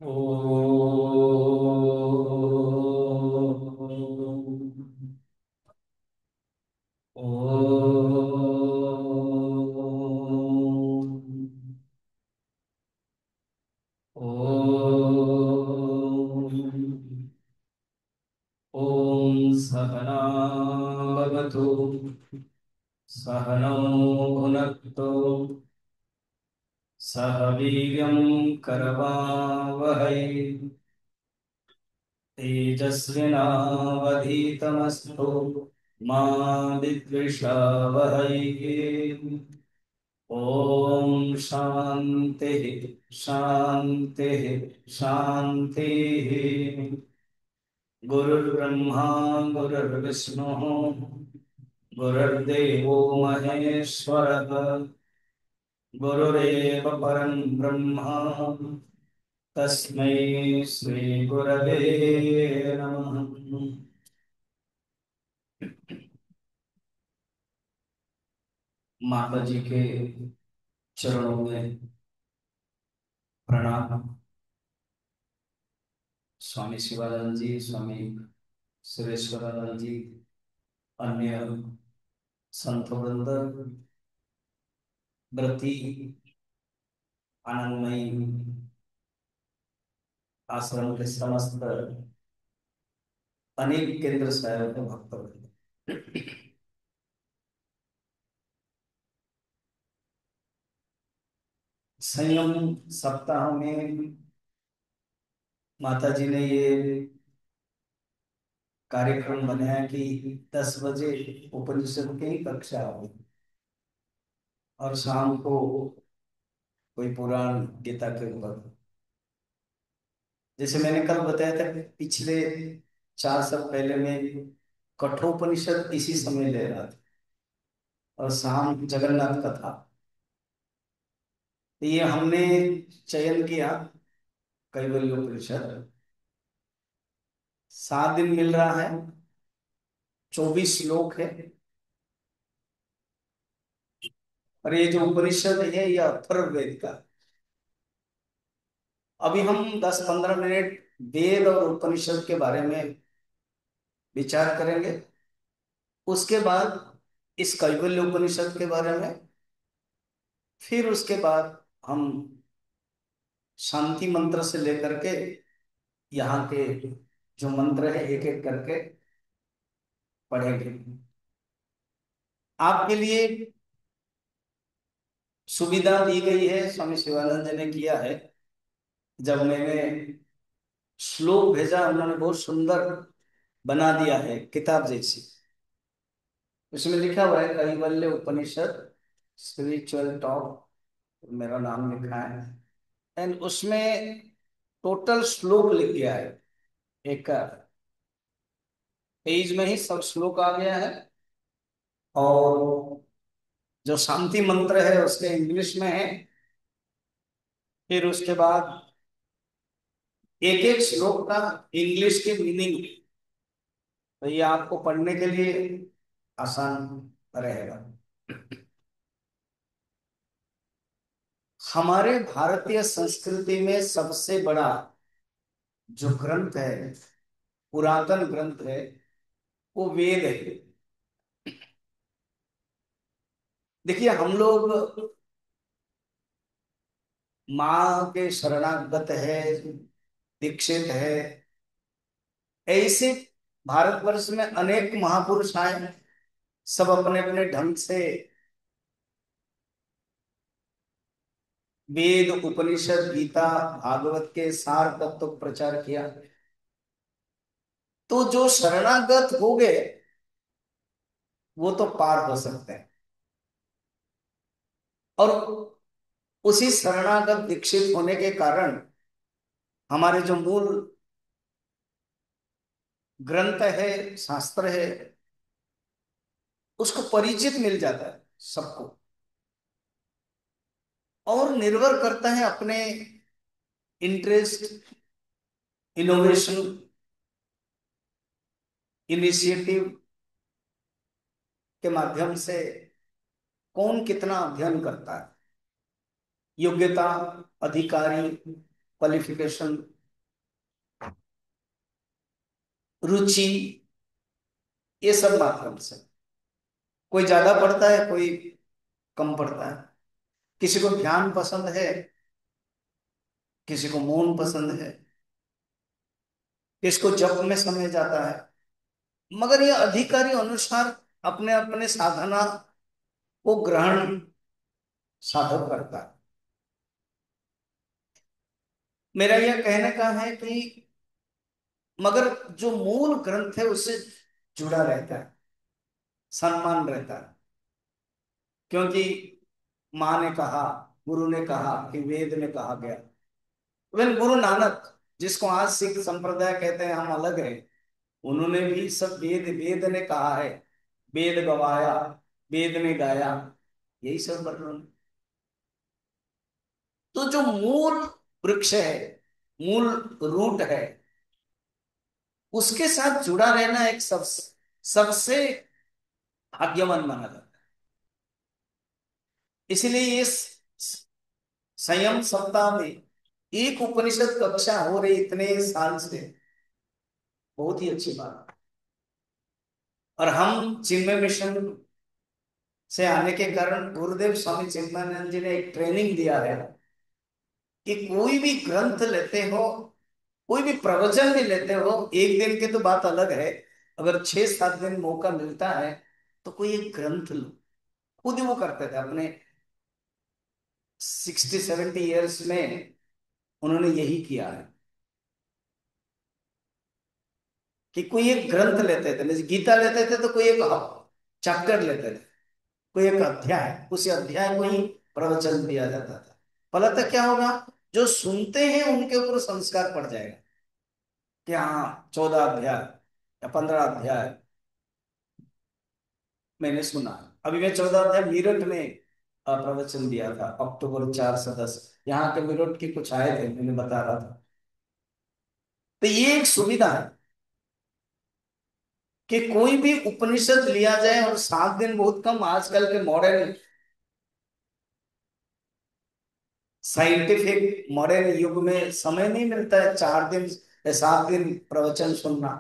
ओम। ओम। ओम। ओम सहना भवतु सहनौ भुनक्तु सह वीर्यं करवावहै तेजस्विनावधीतमस्तु मा विद्विषावहै। ओम शांति शांति शांति। गुरुर्ब्रह्मा गुरुर्विष्णु गुरुर्देवो महेश्वरः गुरुरेव परं ब्रह्म तस्मै श्री गुरवे नमः। माता जी के चरणों में प्रणाम। स्वामी शिवानंद जी, स्वामी सुरेश्वरानंद जी, अन्य संत वृंद, व्रती, आनंदमयी आश्रम के समस्त अनेक केंद्र साहेब के भक्त, संयम सप्ताह में माता जी ने ये कार्यक्रम बनाया कि 10 बजे उपनिषद की कक्षा होगी और शाम को कोई पुराण गीता के ऊपर। जैसे मैंने कल बताया था कि पिछले 4 साल पहले मैं कठोपनिषद इसी समय ले रहा था और शाम जगन्नाथ का था। तो ये हमने चयन किया कैवल्योपनिषद। 7 दिन मिल रहा है, 24 श्लोक है। और ये जो उपनिषद है ये अथर्ववेद का। अभी हम 10-15 मिनट वेद और उपनिषद के बारे में विचार करेंगे। उसके बाद इस कैवल्य उपनिषद के बारे में, फिर उसके बाद हम शांति मंत्र से लेकर के यहाँ के जो मंत्र है एक एक करके पढ़ेंगे। आपके लिए सुविधा दी गई है, स्वामी शिवानंद जी ने किया है। जब मैंने श्लोक भेजा उन्होंने बहुत सुंदर बना दिया है, किताब जैसी। उसमें लिखा हुआ है कैवल्य उपनिषद स्पिरिचुअल टॉक, मेरा नाम लिखा है। एंड उसमें टोटल श्लोक लिख गया है। एक पेज में ही सब श्लोक आ गया है। और जो शांति मंत्र है उसके इंग्लिश में है। फिर उसके बाद एक एक श्लोक का इंग्लिश की मीनिंग, तो ये आपको पढ़ने के लिए आसान रहेगा। हमारे भारतीय संस्कृति में सबसे बड़ा जो ग्रंथ है, पुरातन ग्रंथ है, वो वेद है। देखिए हम लोग माँ के शरणागत है, दीक्षित है। ऐसे भारतवर्ष में अनेक महापुरुष आए, सब अपने अपने ढंग से वेद उपनिषद गीता भागवत के सार तत्व प्रचार किया। तो जो शरणागत हो गए वो तो पार हो सकते हैं। और उसी शरणागत दीक्षित होने के कारण हमारे जो मूल ग्रंथ है, शास्त्र है, उसको परिचित मिल जाता है सबको। और निर्भर करता है अपने इंटरेस्ट, इनोवेशन, इनिशिएटिव के माध्यम से कौन कितना अध्ययन करता है, योग्यता, अधिकारी क्वालिफिकेशन, रुचि, ये सब माध्यम से कोई ज्यादा पढ़ता है, कोई कम पढ़ता है। किसी को ध्यान पसंद है, किसी को मौन पसंद है, किसी को जप में समय जाता है। मगर यह अधिकारी अनुसार अपने अपने साधना को ग्रहण साधक करता है। मेरा यह कहने का है कि मगर जो मूल ग्रंथ है उससे जुड़ा रहता है, सम्मान रहता है। क्योंकि माँ ने कहा, गुरु ने कहा, कि वेद में कहा गया। इवन गुरु नानक, जिसको आज सिख संप्रदाय कहते हैं, हम अलग हैं, उन्होंने भी सब वेद, वेद ने कहा है, वेद गवाया, वेद ने गाया, यही सब वर्णन। तो जो मूल वृक्ष है, मूल रूट है, उसके साथ जुड़ा रहना एक सबसे भाग्यवान माना जाता है। इसलिए ये संयम सप्ताह में एक उपनिषद कक्षा हो रही इतने साल से, बहुत ही अच्छी बात है। और हम चिन्मय मिशन से आने के कारण गुरुदेव स्वामी चिन्मयानंद जी ने एक ट्रेनिंग दिया है कि कोई भी ग्रंथ लेते हो, कोई भी प्रवचन भी लेते हो, एक दिन की तो बात अलग है, अगर 6-7 दिन मौका मिलता है तो कोई एक ग्रंथ लो। खुद ही वो करते थे अपने 60-70 ईयर्स में, उन्होंने यही किया है कि कोई एक ग्रंथ लेते थे। जैसे गीता लेते थे तो कोई एक चैप्टर लेते थे, कोई एक अध्याय, उसी अध्याय को ही प्रवचन दिया जाता था। फलतः क्या होगा, जो सुनते हैं उनके ऊपर संस्कार पड़ जाएगा कि हाँ 14 अध्याय या 15 अध्याय मैंने सुना। अभी मैं 14 अध्याय मीरठ में प्रवचन दिया था, अक्टूबर 4 से 10, यहाँ के मीरठ के कुछ आए थे, मैंने बता रहा था। तो ये एक सुविधा है कि कोई भी उपनिषद लिया जाए, और 7 दिन बहुत कम, आजकल के मॉडर्न साइंटिफिक मॉडर्न युग में समय नहीं मिलता है 4 दिन या 7 दिन प्रवचन सुनना।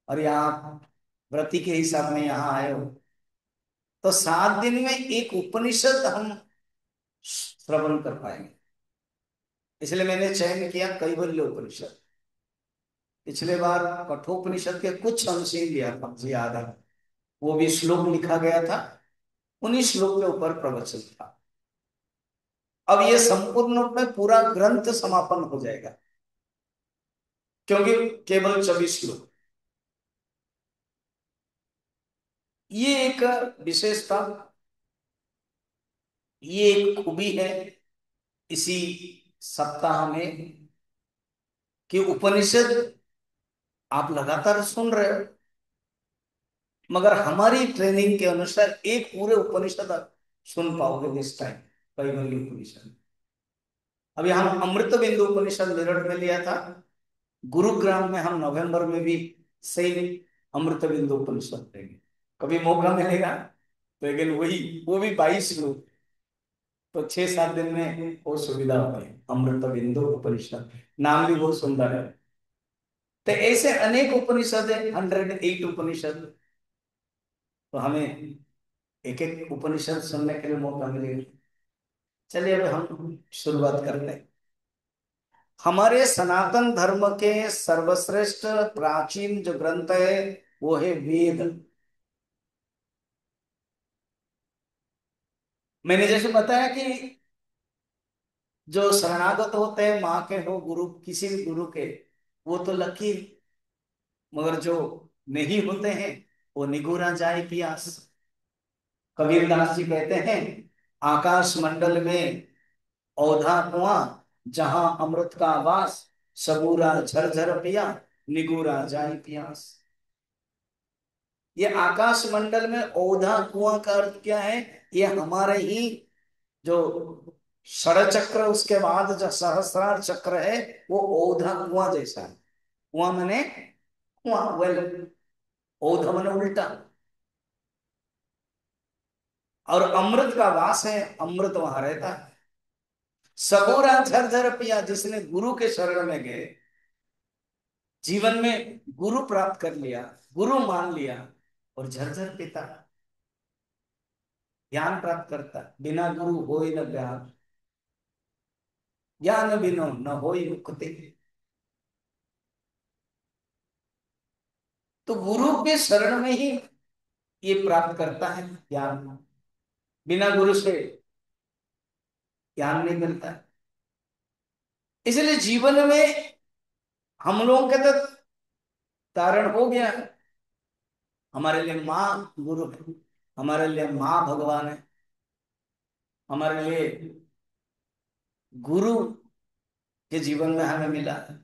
और यहाँ व्रति के हिसाब में यहाँ आए हो, तो 7 दिन में एक उपनिषद हम श्रवण कर पाएंगे। इसलिए मैंने चयन किया कैवल्य उपनिषद। पिछले बार कठोपनिषद के कुछ अंश ही लिया था, मुझे याद है, वो भी श्लोक लिखा गया था, उन्हीं श्लोक के ऊपर प्रवचन था। अब ये संपूर्ण रूप में पूरा ग्रंथ समापन हो जाएगा, क्योंकि केवल 24 श्लोक। ये एक विशेषता, ये एक खूबी है इसी सप्ताह में, कि उपनिषद आप लगातार सुन रहे हो, मगर हमारी ट्रेनिंग के अनुसार एक पूरे उपनिषद आप सुन पाओगे दिस टाइम, कैवल्य उपनिषद। अभी हम अमृत बिंदु उपनिषद मेरठ में लिया था, गुरुग्राम में हम नवंबर में भी सेम अमृत बिंदु उपनिषद लेंगे, कभी मौका मिलेगा। लेकिन वही, वो भी 22 लोग, तो 6-7 दिन में वो सुविधा होती है। अमृत बिंदु उपनिषद नाम भी बहुत सुंदर है। तो ऐसे अनेक उपनिषद है, 108 उपनिषद। तो हमें एक एक उपनिषद सुनने के लिए मौका मिलेगा। चलिए अब हम शुरुआत करते हैं। हमारे सनातन धर्म के सर्वश्रेष्ठ प्राचीन जो ग्रंथ है वो है वेद। मैंने जैसे बताया कि जो शरणागत होते हैं, माँ के हो, गुरु, किसी भी गुरु के, वो तो लकी। मगर जो नहीं होते हैं, वो निगूरा जाए पियास। कबीरदास जी कहते हैं, आकाश मंडल में औधा कुआं, जहां अमृत का वास, सबूरा झरझर पिया, निगूरा जाए पियास। ये आकाश मंडल में औधा कुआं का अर्थ क्या है, ये हमारे ही जो षड़ चक्र, उसके बाद जो सहस्रार चक्र है, वो औधा कुआं जैसा है। कुआं मैंने कुआं, वेल, औधा मैंने उल्टा। और अमृत का वास है, अमृत वहां रहता है। सबूरा झरझर पिया, जिसने गुरु के शरण में गए, जीवन में गुरु प्राप्त कर लिया, गुरु मान लिया, और झरझर पिता ज्ञान प्राप्त करता। बिना गुरु होई न ज्ञान, ज्ञान बिनो न होई मुक्ति। तो गुरु के शरण में ही ये प्राप्त करता है ज्ञान। बिना गुरु से ज्ञान नहीं मिलता। इसलिए जीवन में हम लोगों के तो तारण हो गया है। हमारे लिए माँ गुरु है, हमारे लिए माँ भगवान है, हमारे लिए गुरु के जीवन में हमें मिला है।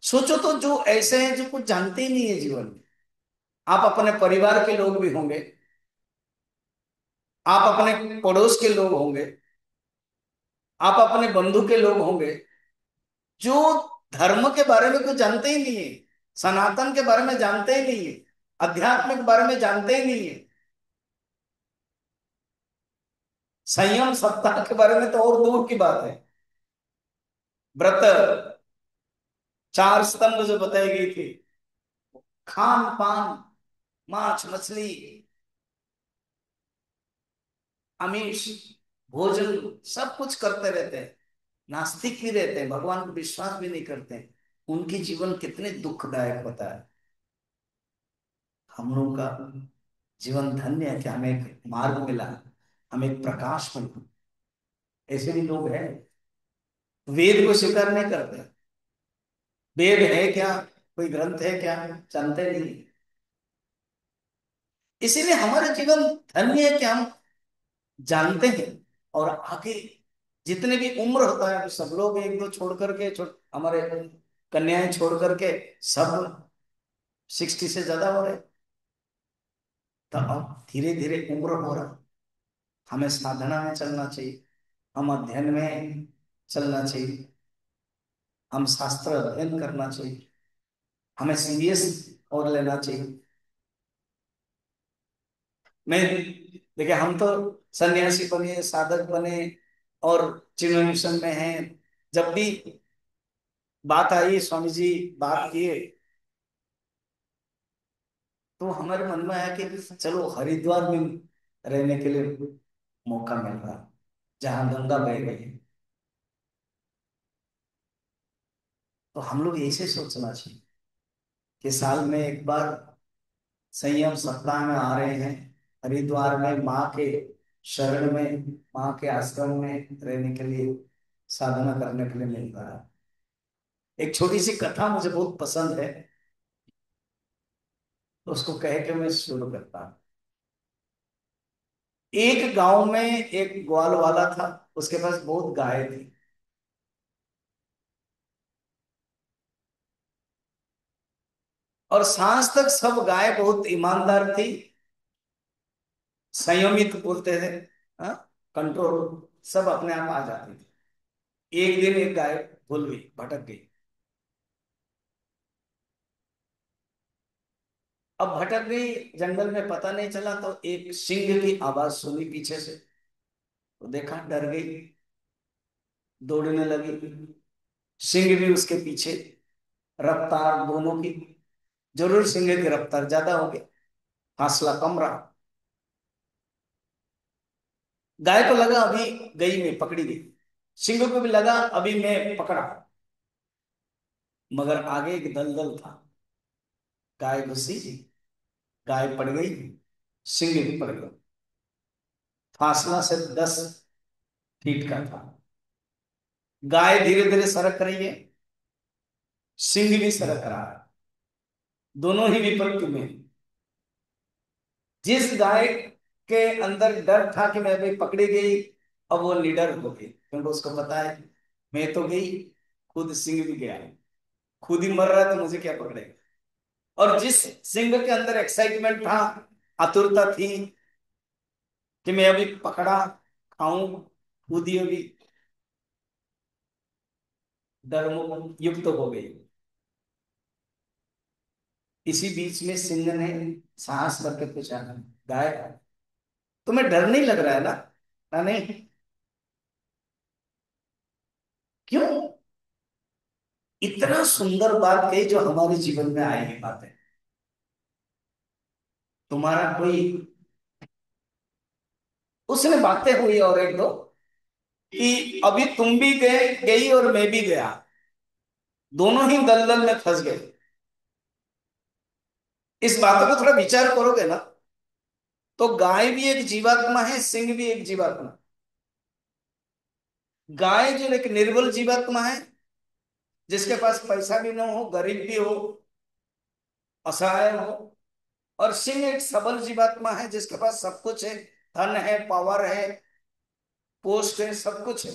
सोचो तो, जो ऐसे हैं जो कुछ जानते ही नहीं है जीवन में। आप अपने परिवार के लोग भी होंगे, आप अपने पड़ोस के लोग होंगे, आप अपने बंधु के लोग होंगे, जो धर्म के बारे में कुछ जानते ही नहीं है, सनातन के बारे में जानते ही नहीं है, अध्यात्म के बारे में जानते ही नहीं है, संयम सप्ताह के बारे में तो और दूर की बात है। व्रत, चार स्तंभ जो बताई गई थी, खान पान, मांस मछली, आमिष भोजन, सब कुछ करते रहते हैं, नास्तिक भी रहते हैं, भगवान को विश्वास भी नहीं करते हैं। उनकी जीवन कितने दुखदायक होता है। हम लोगों का जीवन धन्य है कि हमें एक मार्ग मिला, हमें एक प्रकाश मिला। ऐसे भी लोग हैं वेद को स्वीकार नहीं करते। वेद है क्या, कोई ग्रंथ है क्या, जानते नहीं। इसीलिए हमारा जीवन धन्य है कि हम जानते हैं। और आगे जितने भी उम्र होता है, सब लोग एक दो छोड़ करके, हमारे कन्याएं छोड़ करके सब 60 से ज्यादा हो रहे। तो अब धीरे धीरे उम्र हो रहा, हमें साधना में चलना चाहिए, हम अध्ययन में चलना चाहिए, हम शास्त्र अध्ययन करना चाहिए, हमें सीरियस और लेना चाहिए। मैं, देखिए, हम तो सन्यासी बने, साधक बने और चिन्मय मिशन में हैं। जब भी बात आई, स्वामी जी बात किए, तो हमारे मन में आया कि चलो हरिद्वार में रहने के लिए मौका मिल रहा, जहां गंगा बह रही है। तो हम लोग ऐसे सोचना चाहिए कि साल में एक बार संयम सप्ताह में आ रहे हैं, हरिद्वार में माँ के शरण में, माँ के आश्रम में रहने के लिए, साधना करने के लिए मिल रहा है। एक छोटी सी कथा मुझे बहुत पसंद है, तो उसको कह के मैं शुरू करता हूँ। एक गांव में एक ग्वाल वाला था, उसके पास बहुत गाय थी। और सांझ तक सब गाय बहुत ईमानदार थी, संयमित बोलते थे, हाँ, कंट्रोल, सब अपने आप आ जाती थी। एक दिन एक गाय भूल गई, भटक गई। अब भटक गई, जंगल में पता नहीं चला, तो एक सिंह की आवाज सुनी पीछे से, तो देखा, डर गई, दौड़ने लगी। सिंह भी उसके पीछे, रफ्तार दोनों की, जरूर सिंह की रफ्तार ज्यादा होगी, फासला कम रहा। गाय को लगा अभी गई, मैं पकड़ी गई। सिंह को भी लगा अभी मैं पकड़ा, मगर आगे एक दलदल था। गाय घुसी, गाय पड़ गई, सिंह भी पड़ गया। फासला से 10 फीट का था। गाय धीरे धीरे सरक रही है, सिंह भी सरक रहा है, दोनों ही विपत्ति में। जिस गाय के अंदर डर था कि मैं अभी पकड़ी गई, अब वो निडर हो गई, क्योंकि उसको पता है मैं तो गई, खुद सिंह भी गया, खुद ही मर रहा है, तो मुझे क्या पकड़ेगा। और जिस सिंह के अंदर एक्साइटमेंट था, आतुरता थी कि मैं अभी पकड़ा, खाऊं, खुद ही अभी डर युक्त हो गई। इसी बीच में सिंह ने साहस करके पूछा, गाय तुम्हें डर नहीं लग रहा है ना? ना, नहीं। क्यों? इतना सुंदर बात कही जो हमारे जीवन में आएगी बातें। तुम्हारा कोई, उसने बातें हुई और एक दो कि अभी तुम भी गए, गई और मैं भी गया, दोनों ही दलदल में फंस गए। इस बात को थोड़ा विचार करोगे ना, तो गाय भी एक जीवात्मा है, सिंह भी एक जीवात्मा। गाय जो एक निर्बल जीवात्मा है, जिसके पास पैसा भी ना हो, गरीब भी हो, असहाय हो। और सिंह एक सबल जीवात्मा है, जिसके पास सब कुछ है, धन है, पावर है, पोस्ट है, सब कुछ है।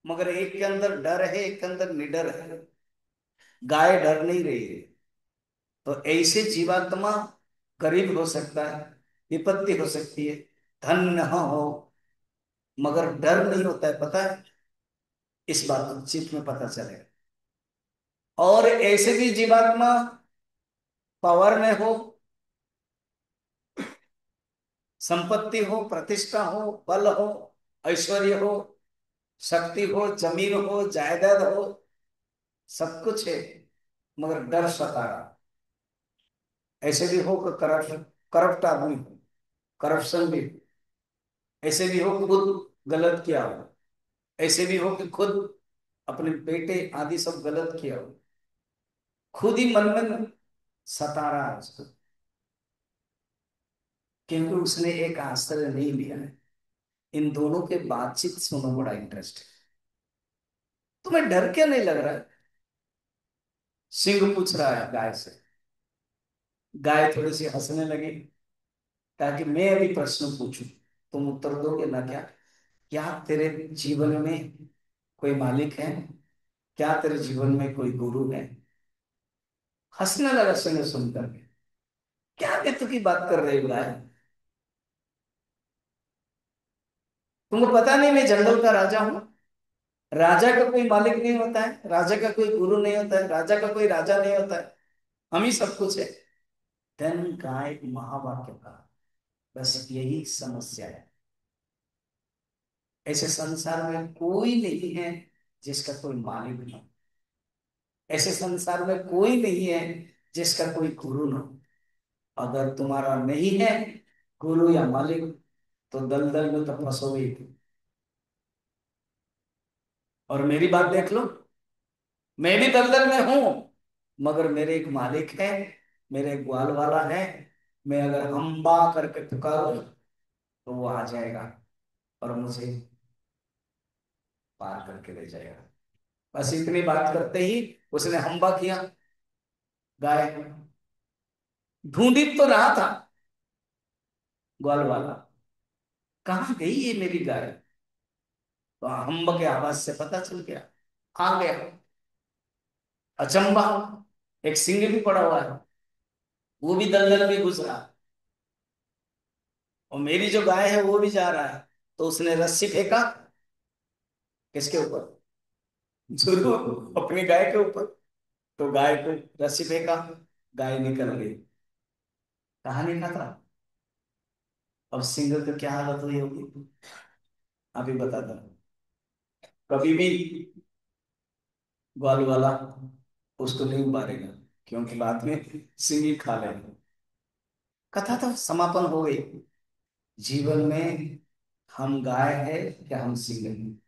मगर एक के अंदर डर है, एक के अंदर निडर है। गाय डर नहीं रही है। तो ऐसे जीवात्मा गरीब हो सकता है, विपत्ति हो सकती है, धन न हो, मगर डर नहीं होता है, पता है? इस बातचीत में पता चलेगा। और ऐसे भी जीवात्मा पावर में हो, संपत्ति हो, प्रतिष्ठा हो, बल हो, ऐश्वर्य हो, शक्ति हो, जमीन हो, जायदाद हो, सब कुछ है, मगर डर सता रहा। ऐसे भी हो कि करप्ट करप्ट आदमी हो, करप्शन भी हो। ऐसे भी हो कि खुद गलत किया हो। ऐसे भी हो कि खुद अपने बेटे आदि सब गलत किया हो। खुद ही मन में सता रहा है उसको, क्योंकि उसने एक आश्रय नहीं लिया है। इन दोनों के बातचीत सुनो, बड़ा इंटरेस्ट है। तुम्हें डर क्या नहीं लग रहा है? सिंह पूछ रहा है गाय से। गाय थोड़ी सी हंसने लगी, ताकि मैं अभी प्रश्न पूछूं, तुम उत्तर दोगे ना क्या? क्या तेरे जीवन में कोई मालिक है? क्या तेरे जीवन में कोई गुरु है? हंसने लगा सिंह सुनकर के। क्या बेतु की बात कर रहे हो गाय? तुमको पता नहीं मैं जंगल का राजा हूं? राजा का कोई मालिक नहीं होता है, राजा का कोई गुरु नहीं होता है, राजा का कोई राजा नहीं होता है, हम ही सब कुछ है। धन गाय महावाक्य का, बस यही समस्या है। ऐसे संसार में कोई नहीं है जिसका कोई मालिक ना हो। ऐसे संसार में कोई नहीं है जिसका कोई गुरु ना हो। अगर तुम्हारा नहीं है गुरु या मालिक, तो दलदल में तो फंसोगे ही तुम। और मेरी बात देख लो, मैं भी दलदल में हूं, मगर मेरे एक मालिक है, मेरे एक ग्वाल वाला है। मैं अगर हम्बा करके पुकारूं, तो वो आ जाएगा और मुझे पार करके ले जाएगा। बस इतनी बात करते ही उसने हम्बा किया। गाय ढूंढी तो रहा था ग्वाल वाला, कहाँ गई है मेरी गाय? तो हम्बा के आवाज से पता चल गया, आ गया। अचंबा, एक सिंह भी पड़ा हुआ है, वो भी दलदल में घुस रहा है, और मेरी जो गाय है वो भी जा रहा है। तो उसने रस्सी फेंका, किसके ऊपर? जरूर अपनी गाय के ऊपर। तो गाय को रस्सी फेंका, गाय निकल गई। कहानी खत्म। अब सिंह की क्या हालत हुई होगी, अभी बताता हूँ। कभी भी ग्वाल वाला उसको नहीं मारेगा, क्योंकि बाद में सिंह ही खा लेगा। कथा तो समापन हो गई। जीवन में हम गाय है क्या हम सिंह हैं?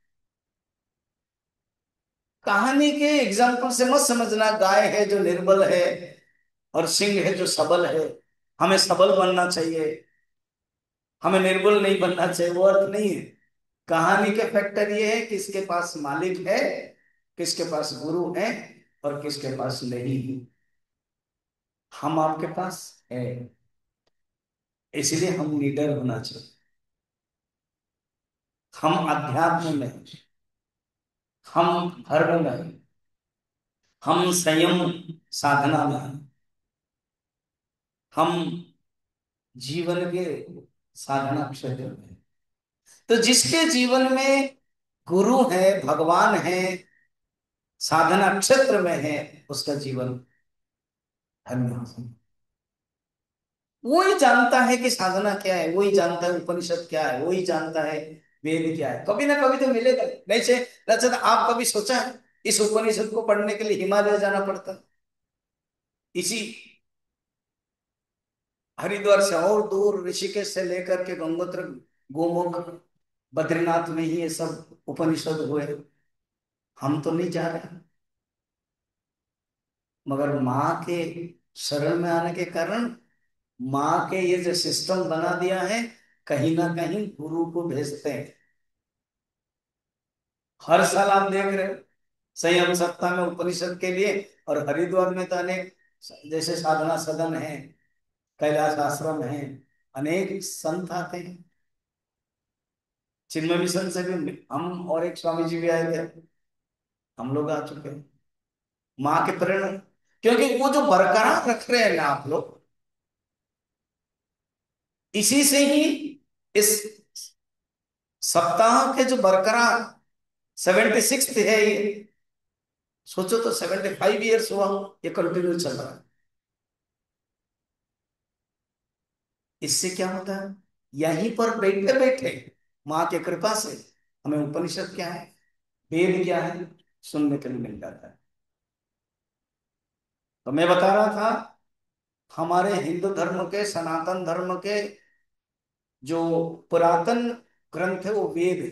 कहानी के एग्जाम्पल से मत समझना गाय है जो निर्बल है और सिंह है जो सबल है। हमें सबल बनना चाहिए, हमें निर्बल नहीं बनना चाहिए, वो अर्थ नहीं है। कहानी के फैक्टर ये है, किसके पास मालिक है, किसके पास गुरु है, और किसके पास नहीं है। हम आपके पास है, इसलिए हम लीडर होना चाहिए। हम अध्यात्म में हैं, हम धर्म में हैं, हम संयम साधना में हैं, हम जीवन के साधना क्षेत्र में हैं। तो जिसके जीवन में गुरु है, भगवान है, साधना क्षेत्र में है, उसका जीवन धन्य हो जाए। वो ही जानता है कि साधना क्या है, वो ही जानता है उपनिषद क्या है, वो ही जानता है वेद क्या है, कभी ना कभी तो मिलेगा। नहीं से रचना, आप कभी सोचा है इस उपनिषद को पढ़ने के लिए हिमालय जाना पड़ता? इसी हरिद्वार से और दूर, ऋषिकेश से लेकर के गंगोत्र, गोमुख, बद्रीनाथ में ही ये सब उपनिषद हुए। हम तो नहीं जा रहे, मगर माँ के शरण में आने के कारण, माँ के ये जो सिस्टम बना दिया है, कहीं ना कहीं गुरु को भेजते हैं। हर साल आप देख रहे हो संयम सप्ताह में उपनिषद के लिए, और हरिद्वार में तो अनेक, जैसे साधना सदन है, कैलाश आश्रम है, अनेक संत आते हैं। चिन्मय मिशन से भी हम और एक स्वामी जी भी आए थे, हम लोग आ चुके हैं। माँ के प्रेरणा, क्योंकि वो जो बरकरार रख रहे हैं ना आप लोग, इसी से ही इस सप्ताह के जो बरकरार 76 है ये, सोचो तो 75 ईयर्स हुआ ये कंटिन्यू चल रहा है। इससे क्या होता है, यहीं पर बैठे बैठे माँ के कृपा से हमें उपनिषद क्या है, वेद क्या है, सुनने के लिए मिल जाता है। तो मैं बता रहा था, हमारे हिंदू धर्म के, सनातन धर्म के जो पुरातन ग्रंथ है वो वेद है।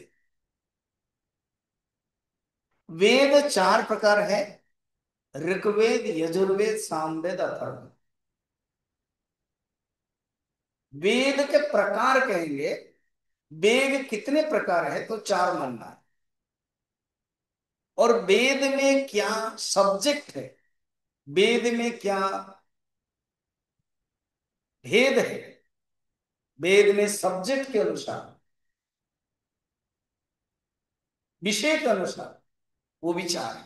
वेद 4 प्रकार है, ऋग्वेद, यजुर्वेद, सामवेद, अथर्ववेद। वेद के प्रकार कहेंगे, वेद कितने प्रकार है तो 4 मानना है। और वेद में क्या सब्जेक्ट है, वेद में क्या भेद है, वेद में सब्जेक्ट के अनुसार, विषय के अनुसार वो विचार है।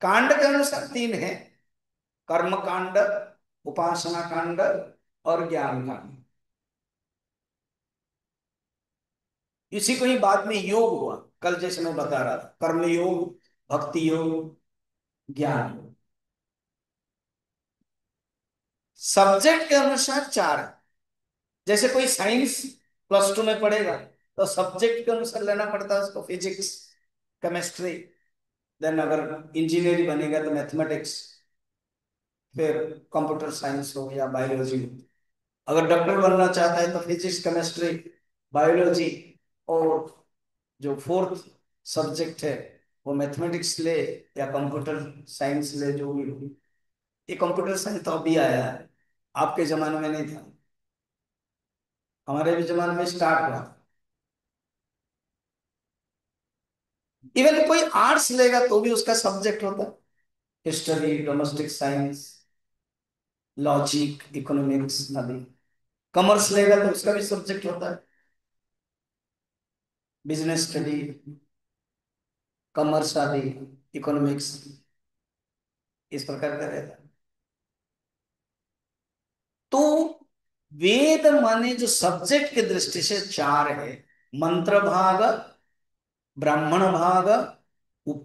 कांड के अनुसार 3 है, कर्म कांड, उपासना कांड और ज्ञान कांड। इसी को ही बाद में योग हुआ, कल जैसे मैं बता रहा था, कर्म योग, भक्ति योग, ज्ञान योग। सब्जेक्ट के अनुसार 4 है। जैसे कोई साइंस +2 में पढ़ेगा तो सब्जेक्ट के अनुसार लेना पड़ता है उसको, फिजिक्स, केमिस्ट्री। देन अगर इंजीनियरिंग बनेगा तो मैथमेटिक्स, फिर कंप्यूटर साइंस हो या बायोलॉजी। अगर डॉक्टर बनना चाहता है तो फिजिक्स, केमिस्ट्री, बायोलॉजी, और जो फोर्थ सब्जेक्ट है वो मैथमेटिक्स ले या कंप्यूटर साइंस ले, जो भी हो। ये कंप्यूटर साइंस तो अभी आया है, आपके जमाने में नहीं था, हमारे भी जमाने में स्टार्ट हुआ। इवन कोई आर्ट्स लेगा तो भी उसका सब्जेक्ट होता है, history, domestic science, logic, economics आदि। कॉमर्स लेगा तो उसका भी सब्जेक्ट होता है, बिजनेस स्टडी, कॉमर्स आदि, इकोनॉमिक्स, इस प्रकार का रहता है। तो वेद माने जो सब्जेक्ट की दृष्टि से 4 है, मंत्र भाग, ब्राह्मण भाग, उप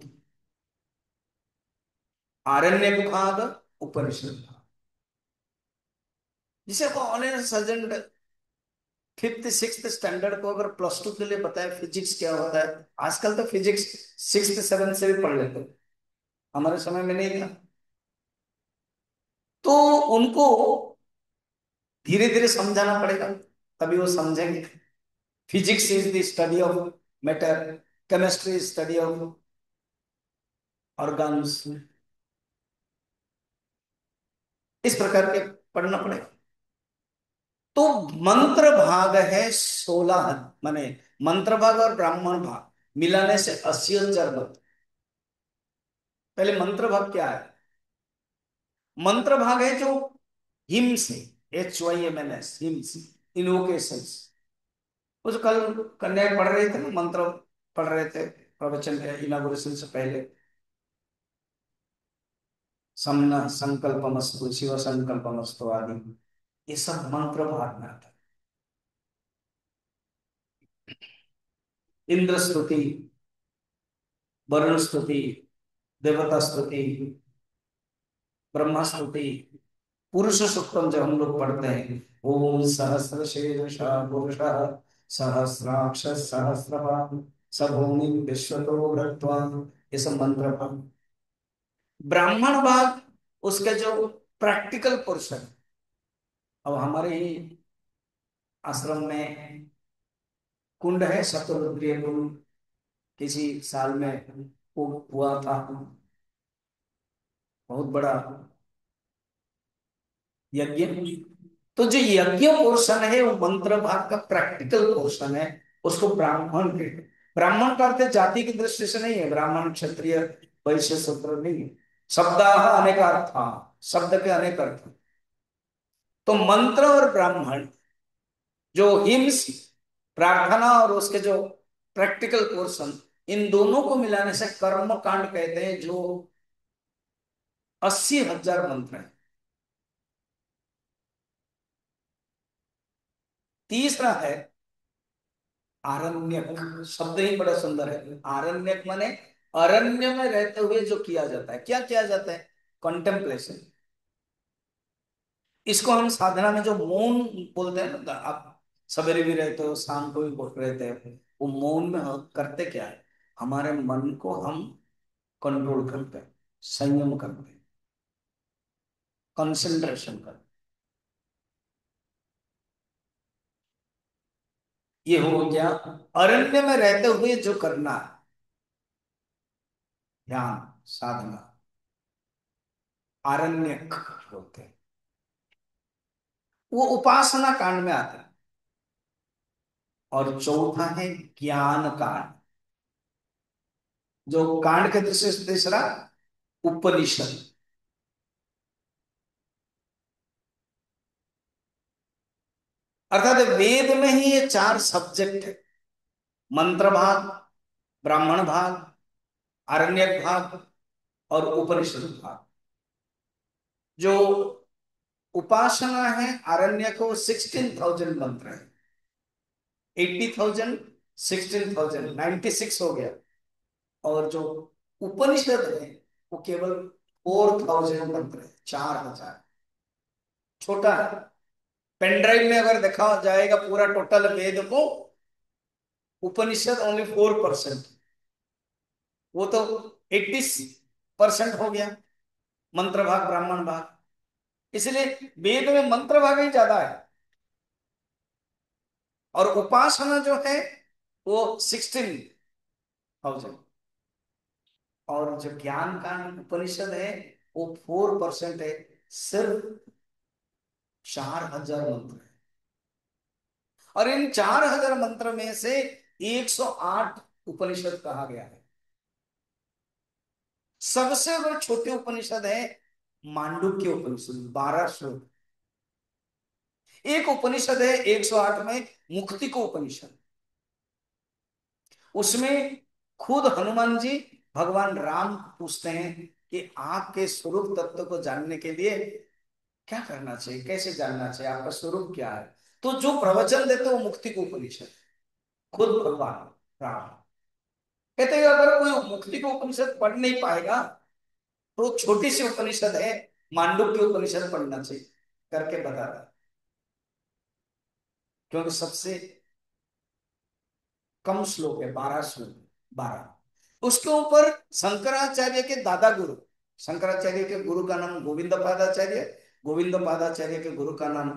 आरण्यक भाग, उपनिषद भाग। जिसे को online surgeon 5th 6th standard को अगर +2 के लिए बताए फिजिक्स क्या होता है, आजकल तो फिजिक्स 6th 7th से भी पढ़ लेते हो, हमारे समय में नहीं था। तो उनको धीरे धीरे समझाना पड़ेगा, तभी वो समझेंगे। Physics is the study of matter, chemistry study of organs, इस प्रकार के पढ़ना पड़ेगा। तो मंत्र भाग है 16, माने मंत्र भाग और ब्राह्मण भाग मिलाने से 80 बनते। पहले मंत्र भाग क्या है, मंत्र भाग है जो हिम्स है, HYMNS, हिम्स, इनवोकेशंस। वो जो कल कन्या पढ़ रहे थे ना, मंत्र पढ़ रहे थे प्रवचन के इनागुरेशन से पहले, समना संकल्पमस्तु, शिव संकल्पमस्तु आदि, ये सब मंत्र भाग में आता है। इंद्र स्तुति, वरुण स्तुति, देवता स्तुति, ब्रह्मा स्तुति, पुरुष सूक्तम जब हम लोग पढ़ते हैं, ओम सहस्र शीर्ष पुरुष सहस्राक्ष सहस्रपाद स भूमि विश्वतो भृत्वा। ये सब मंत्र भाग। ब्राह्मण भाग उसके जो प्रैक्टिकल पोर्शन। अब हमारे ही आश्रम में कुंड है, शतरुद्रीय कुंड। किसी साल में वो हुआ था, बहुत बड़ा यज्ञ। तो जो यज्ञ पोर्शन है वो मंत्र भाग का प्रैक्टिकल पोर्शन है। उसको ब्राह्मण के, ब्राह्मण का अर्थ जाति की दृष्टि से नहीं है, ब्राह्मण क्षत्रिय वैश्य शूद्र नहीं है। शब्दाह अनेक अर्थ, शब्द के अनेक अर्थ। तो मंत्र और ब्राह्मण, जो हिम्स प्रार्थना और उसके जो प्रैक्टिकल पोर्शन, इन दोनों को मिलाने से कर्म कांड कहते हैं, जो 80,000 मंत्र है। तीसरा है आरण्यक। शब्द ही बड़ा सुंदर है। आरण्यक माने अरण्य में रहते हुए जो किया जाता है। क्या किया जाता है? कंटेम्पलेशन। इसको हम साधना में जो मौन बोलते हैं ना, आप सवेरे भी रहते हो, शाम को भी बोल रहते हैं, वो मौन में हम करते क्या है? हमारे मन को हम कंट्रोल करते हैं, संयम करते हैं, कंसंट्रेशन करते हैं। ये हो गया अरण्य में रहते हुए जो करना है, ध्यान साधना, आरण्यक बोलते हैं। वो उपासना कांड में आता है। और चौथा है ज्ञान कांड, जो कांड के दृष्टि से तीसरा उपनिषद। अर्थात वेद में ही ये चार सब्जेक्ट है। मंत्र भाग, ब्राह्मण भाग, आरण्यक भाग और उपनिषद भाग। जो उपासना है आरण्य को 16,000 मंत्र है। 80,000, 16,000, 96 हो गया। और जो उपनिषद है वो केवल 4,000 मंत्र है, 4,000। छोटा है। पेन ड्राइव में अगर देखा जाएगा पूरा टोटल वेद को, उपनिषद ओनली 4%। वो तो 80% हो गया मंत्र भाग, ब्राह्मण भाग। इसलिए वेद में मंत्र भाग ही ज्यादा है। और उपासना जो है वो 16,000। और जो ज्ञान कांड उपनिषद है वो 4% है। सिर्फ 4,000 मंत्र है। और इन 4,000 मंत्र में से 108 उपनिषद कहा गया है। सबसे बड़ी छोटी उपनिषद है मांडुक्य उपनिषद, 12 श्लोक। एक उपनिषद है 108 में, मुक्ति को उपनिषद। उसमें खुद हनुमान जी भगवान राम पूछते हैं कि आपके स्वरूप तत्व को जानने के लिए क्या करना चाहिए, कैसे जानना चाहिए, आपका स्वरूप क्या है? तो जो प्रवचन देते वो मुक्ति को उपनिषद, खुद भगवान राम कहते हैं अगर कोई मुक्ति को उपनिषद पढ़ नहीं पाएगा तो छोटी सी उपनिषद है मांडुक्य उपनिषद पढ़ना चाहिए करके बताता। क्योंकि सबसे कम श्लोक है, 12 श्लोक, 12। उसके ऊपर शंकराचार्य के दादा गुरु, शंकराचार्य के गुरु का नाम गोविंद पादाचार्य, गोविंद पादाचार्य के गुरु का नाम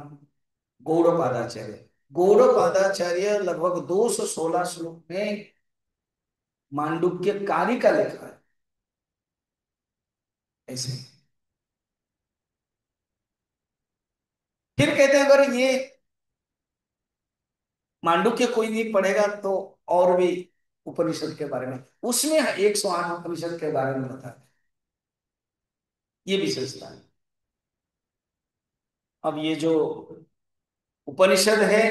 गौड़ पादाचार्य। गौड़ पादाचार्य लगभग 216 श्लोक में मांडुक्य कारिका लिखा है। ऐसे फिर कहते हैं अगर ये मांडुक्य कोई नहीं पढ़ेगा तो और भी उपनिषद के बारे में, उसमें 108 उपनिषद के बारे में बताया। ये विशेषता है। अब ये जो उपनिषद है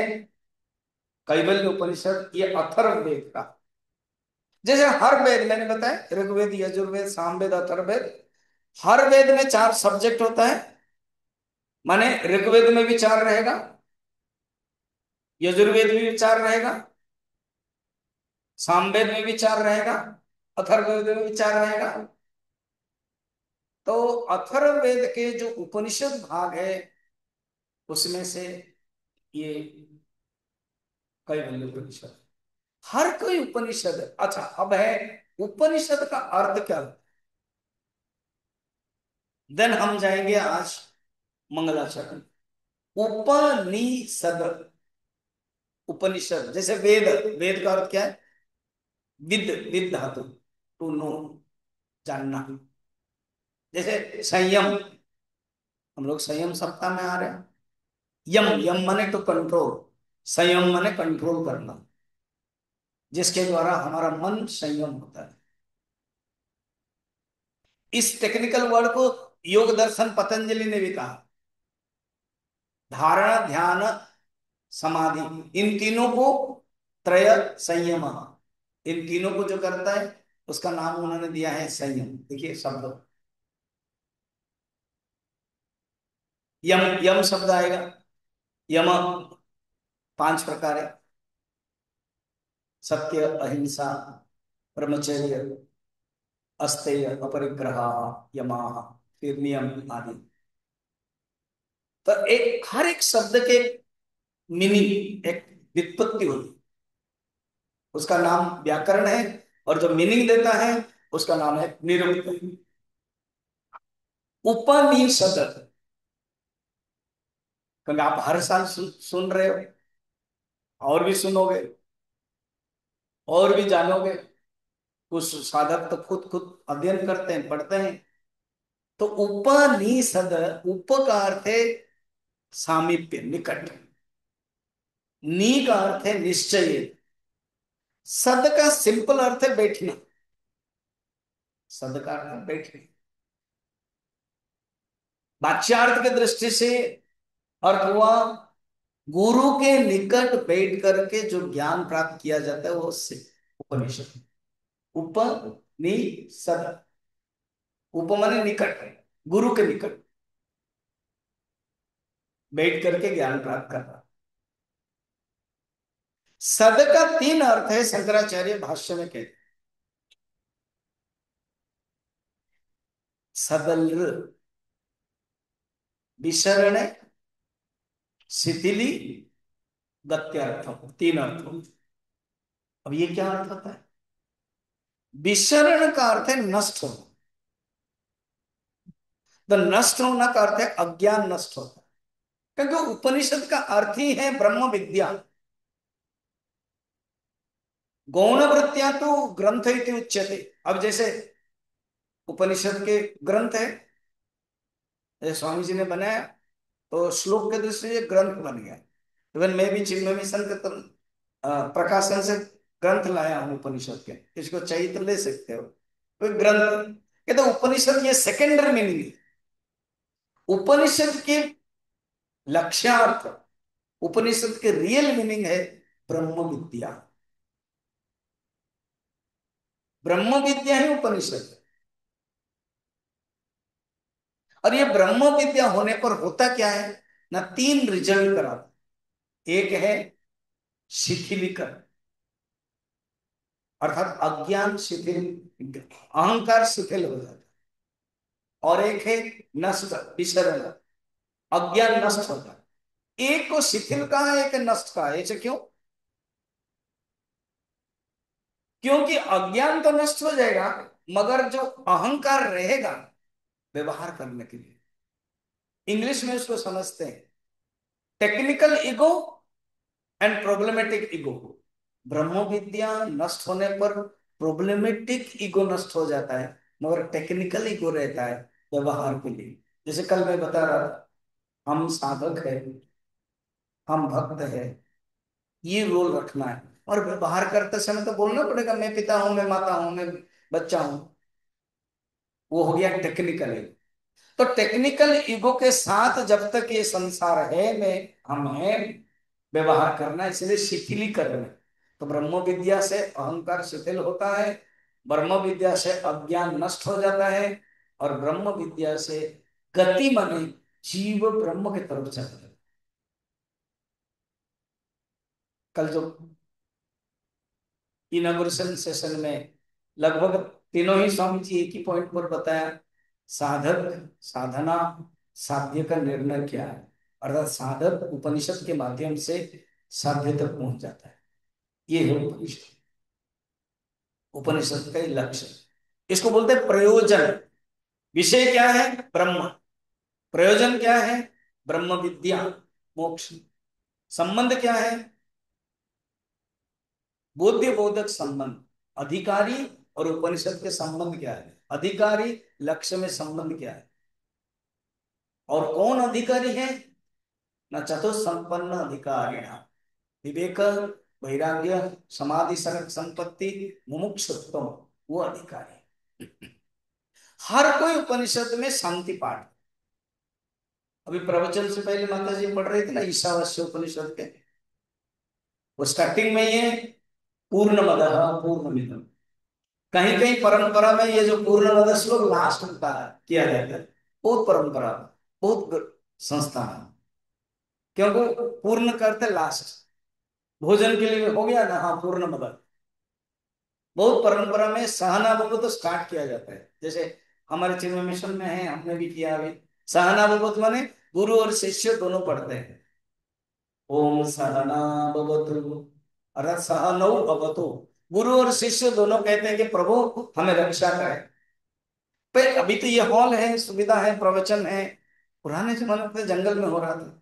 कैवल्य उपनिषद, ये अथर्ववेद का, जैसे हर वेद मैंने बताया ऋग्वेद, यजुर्वेद, सामवेद, अथर्ववेद, हर वेद में चार सब्जेक्ट होता है। माने ऋग्वेद में भी चार रहेगा, यजुर्वेद में भी चार रहेगा, सामवेद में भी चार रहेगा, अथर्ववेद में भी चार रहेगा। तो अथर्ववेद के जो उपनिषद भाग है उसमें से ये कैवल्य उपनिषद, हर कोई उपनिषद है। अच्छा, अब है उपनिषद का अर्थ क्या। देन हम जाएंगे आज मंगलाचरण। उपनिषद, उपनिषद जैसे वेद, वेद का अर्थ क्या है, विद, विद धातु, टू नो, जानना। जैसे संयम, हम लोग संयम सप्ताह में आ रहे हैं। यम, यम माने टू कंट्रोल, संयम माने कंट्रोल करना, जिसके द्वारा हमारा मन संयम होता है। इस टेक्निकल वर्ड को योग दर्शन पतंजलि ने भी कहा। धारणा, ध्यान, समाधि, इन तीनों को त्रय संयम, इन तीनों को जो करता है उसका नाम उन्होंने दिया है संयम। देखिए शब्द, यम, यम शब्द आएगा। यम पांच प्रकार है, सत्य, अहिंसा, ब्रह्मचर्य, अस्तेय, अपरिग्रह, यमा, फिर नियम आदि। तो एक हर एक शब्द के मीनिंग, एक व्युत्पत्ति होती है, उसका नाम व्याकरण है, और जो मीनिंग देता है उसका नाम है निरुक्ति। उपनिषद, क्योंकि आप हर साल सुन रहे हो, और भी सुनोगे, और भी जानोगे। कुछ साधक तो खुद खुद अध्ययन करते हैं, पढ़ते हैं। तो उपनिषद, उप का अर्थ है सामीप्य, निकट। नी का अर्थ है निश्चय। सद का सिंपल अर्थ है बैठना, सद का अर्थ है बैठना। वाच्यार्थ की दृष्टि से अर्थ हुआ गुरु के निकट बैठ करके जो ज्ञान प्राप्त किया जाता है वो उससे उपनिषद। उपनिषद, उप माने निकट, गुरु के निकट बैठ करके ज्ञान प्राप्त करना। सद का तीन अर्थ है, शंकराचार्य भाष्य में कहते, सदल, विसरण, शिथिली, गत्यर्थ, तीन अर्थ। अब ये क्या अर्थ होता है। विसरण का अर्थ है नष्ट होना, तो नष्ट होना का अर्थ है अज्ञान नष्ट होता है, क्योंकि उपनिषद का अर्थ ही है ब्रह्म विद्या। गौण वृत्तियां तो ग्रंथ इति उच्यते। अब जैसे उपनिषद के ग्रंथ है, जैसे स्वामी जी ने बनाया, तो श्लोक के दृष्टि से ग्रंथ बन गया। इवन मैं भी चिन्मय मिशन के प्रकाशन से ग्रंथ लाया हूं उपनिषद के, इसको चाहिए तो ले सकते हो। तो ग्रंथ कहते उपनिषद ये सेकेंडरी मीनिंग है। उपनिषद के लक्ष्यार्थ, उपनिषद के रियल मीनिंग है ब्रह्म विद्या। ब्रह्म विद्या ही उपनिषद है। और ये ब्रह्म विद्या होने पर होता क्या है ना, तीन रिजल्ट कराता। एक है शिथिलीकरण, अर्थात अज्ञान शिथिल, अहंकार शिथिल हो जाता है। और एक है नष्ट, विसरण, अज्ञान नष्ट होता है। एक को शिथिल कहा, एक नष्ट कहा, ऐसे क्यों। क्योंकि अज्ञान तो नष्ट हो जाएगा, मगर जो अहंकार रहेगा व्यवहार करने के लिए, इंग्लिश में उसको समझते हैं technical ego and problematic ego. ब्रह्म विद्या नष्ट होने पर प्रॉब्लमेटिक ईगो नष्ट हो जाता है, मगर टेक्निकल ईगो रहता है व्यवहार के लिए। जैसे कल मैं बता रहा था, हम साधक है, हम भक्त है, ये रोल रखना है। और व्यवहार करते समय तो बोलना पड़ेगा मैं पिता हूं, मैं माता हूं, मैं बच्चा हूं। वो हो गया टेक्निकल ईगो। तो टेक्निकल ईगो के साथ जब तक ये संसार है में हमें व्यवहार करना है, इसलिए शिथिलीकरण है। तो ब्रह्म विद्या से अहंकार शिथिल होता है, ब्रह्म विद्या से अज्ञान नष्ट हो जाता है, और ब्रह्म विद्या से गति माने जीव ब्रह्म की तरफ चलता है। कल जो इनॉग्रेशन सेशन में लगभग तीनों ही स्वामी जी एक ही पॉइंट पर बताया, साधक, साधना, साध्य का निर्णय क्या है। अर्थात साधक उपनिषद के माध्यम से साध्य तक पहुंच जाता है। ये है उपनिषद। उपनिषद का ही लक्ष्य। इसको बोलते हैं प्रयोजन। विषय क्या है? ब्रह्म। प्रयोजन क्या है? ब्रह्म विद्या, मोक्ष। संबंध क्या है? बोध्य बोधक संबंध। अधिकारी और उपनिषद के संबंध क्या है? अधिकारी, लक्ष्य में संबंध क्या है? और कौन अधिकारी है? न चतुसंपन्न अधिकारी, विवेक, वैराग्य, समाधि, सरक संपत्ति, मुमुक्षुत्व, वो अधिकारी। हर कोई उपनिषद में शांति पाठ। अभी प्रवचन से पहले माता जी पढ़ रहे थे ना ईशावास्य उपनिषद के, वो स्टार्टिंग में ये पूर्णमदः पूर्णमिदम्। कहीं कहीं परंपरा में ये जो पूर्णमदः श्लोक लास्ट में किया जाता है। बहुत परंपरा, बहुत संस्था है, क्योंकि पूर्ण करते लास्ट। भोजन के लिए हो गया ना, हाँ पूर्णमदः। बहुत परंपरा में सहना भगवत तो स्टार्ट किया जाता है। जैसे हमारे चिन्मय मिशन में है, हमने भी किया अभी। सहना भगवत माने गुरु और शिष्य दोनों पढ़ते हैं। ओम सहना भवतु, अर्थात सहनौ भवतु। गुरु और शिष्य दोनों कहते हैं कि प्रभु हमें रक्षा करें। पर अभी तो ये हॉल है, सुविधा है, प्रवचन है। पुराने जमाने में तो जंगल में हो रहा था।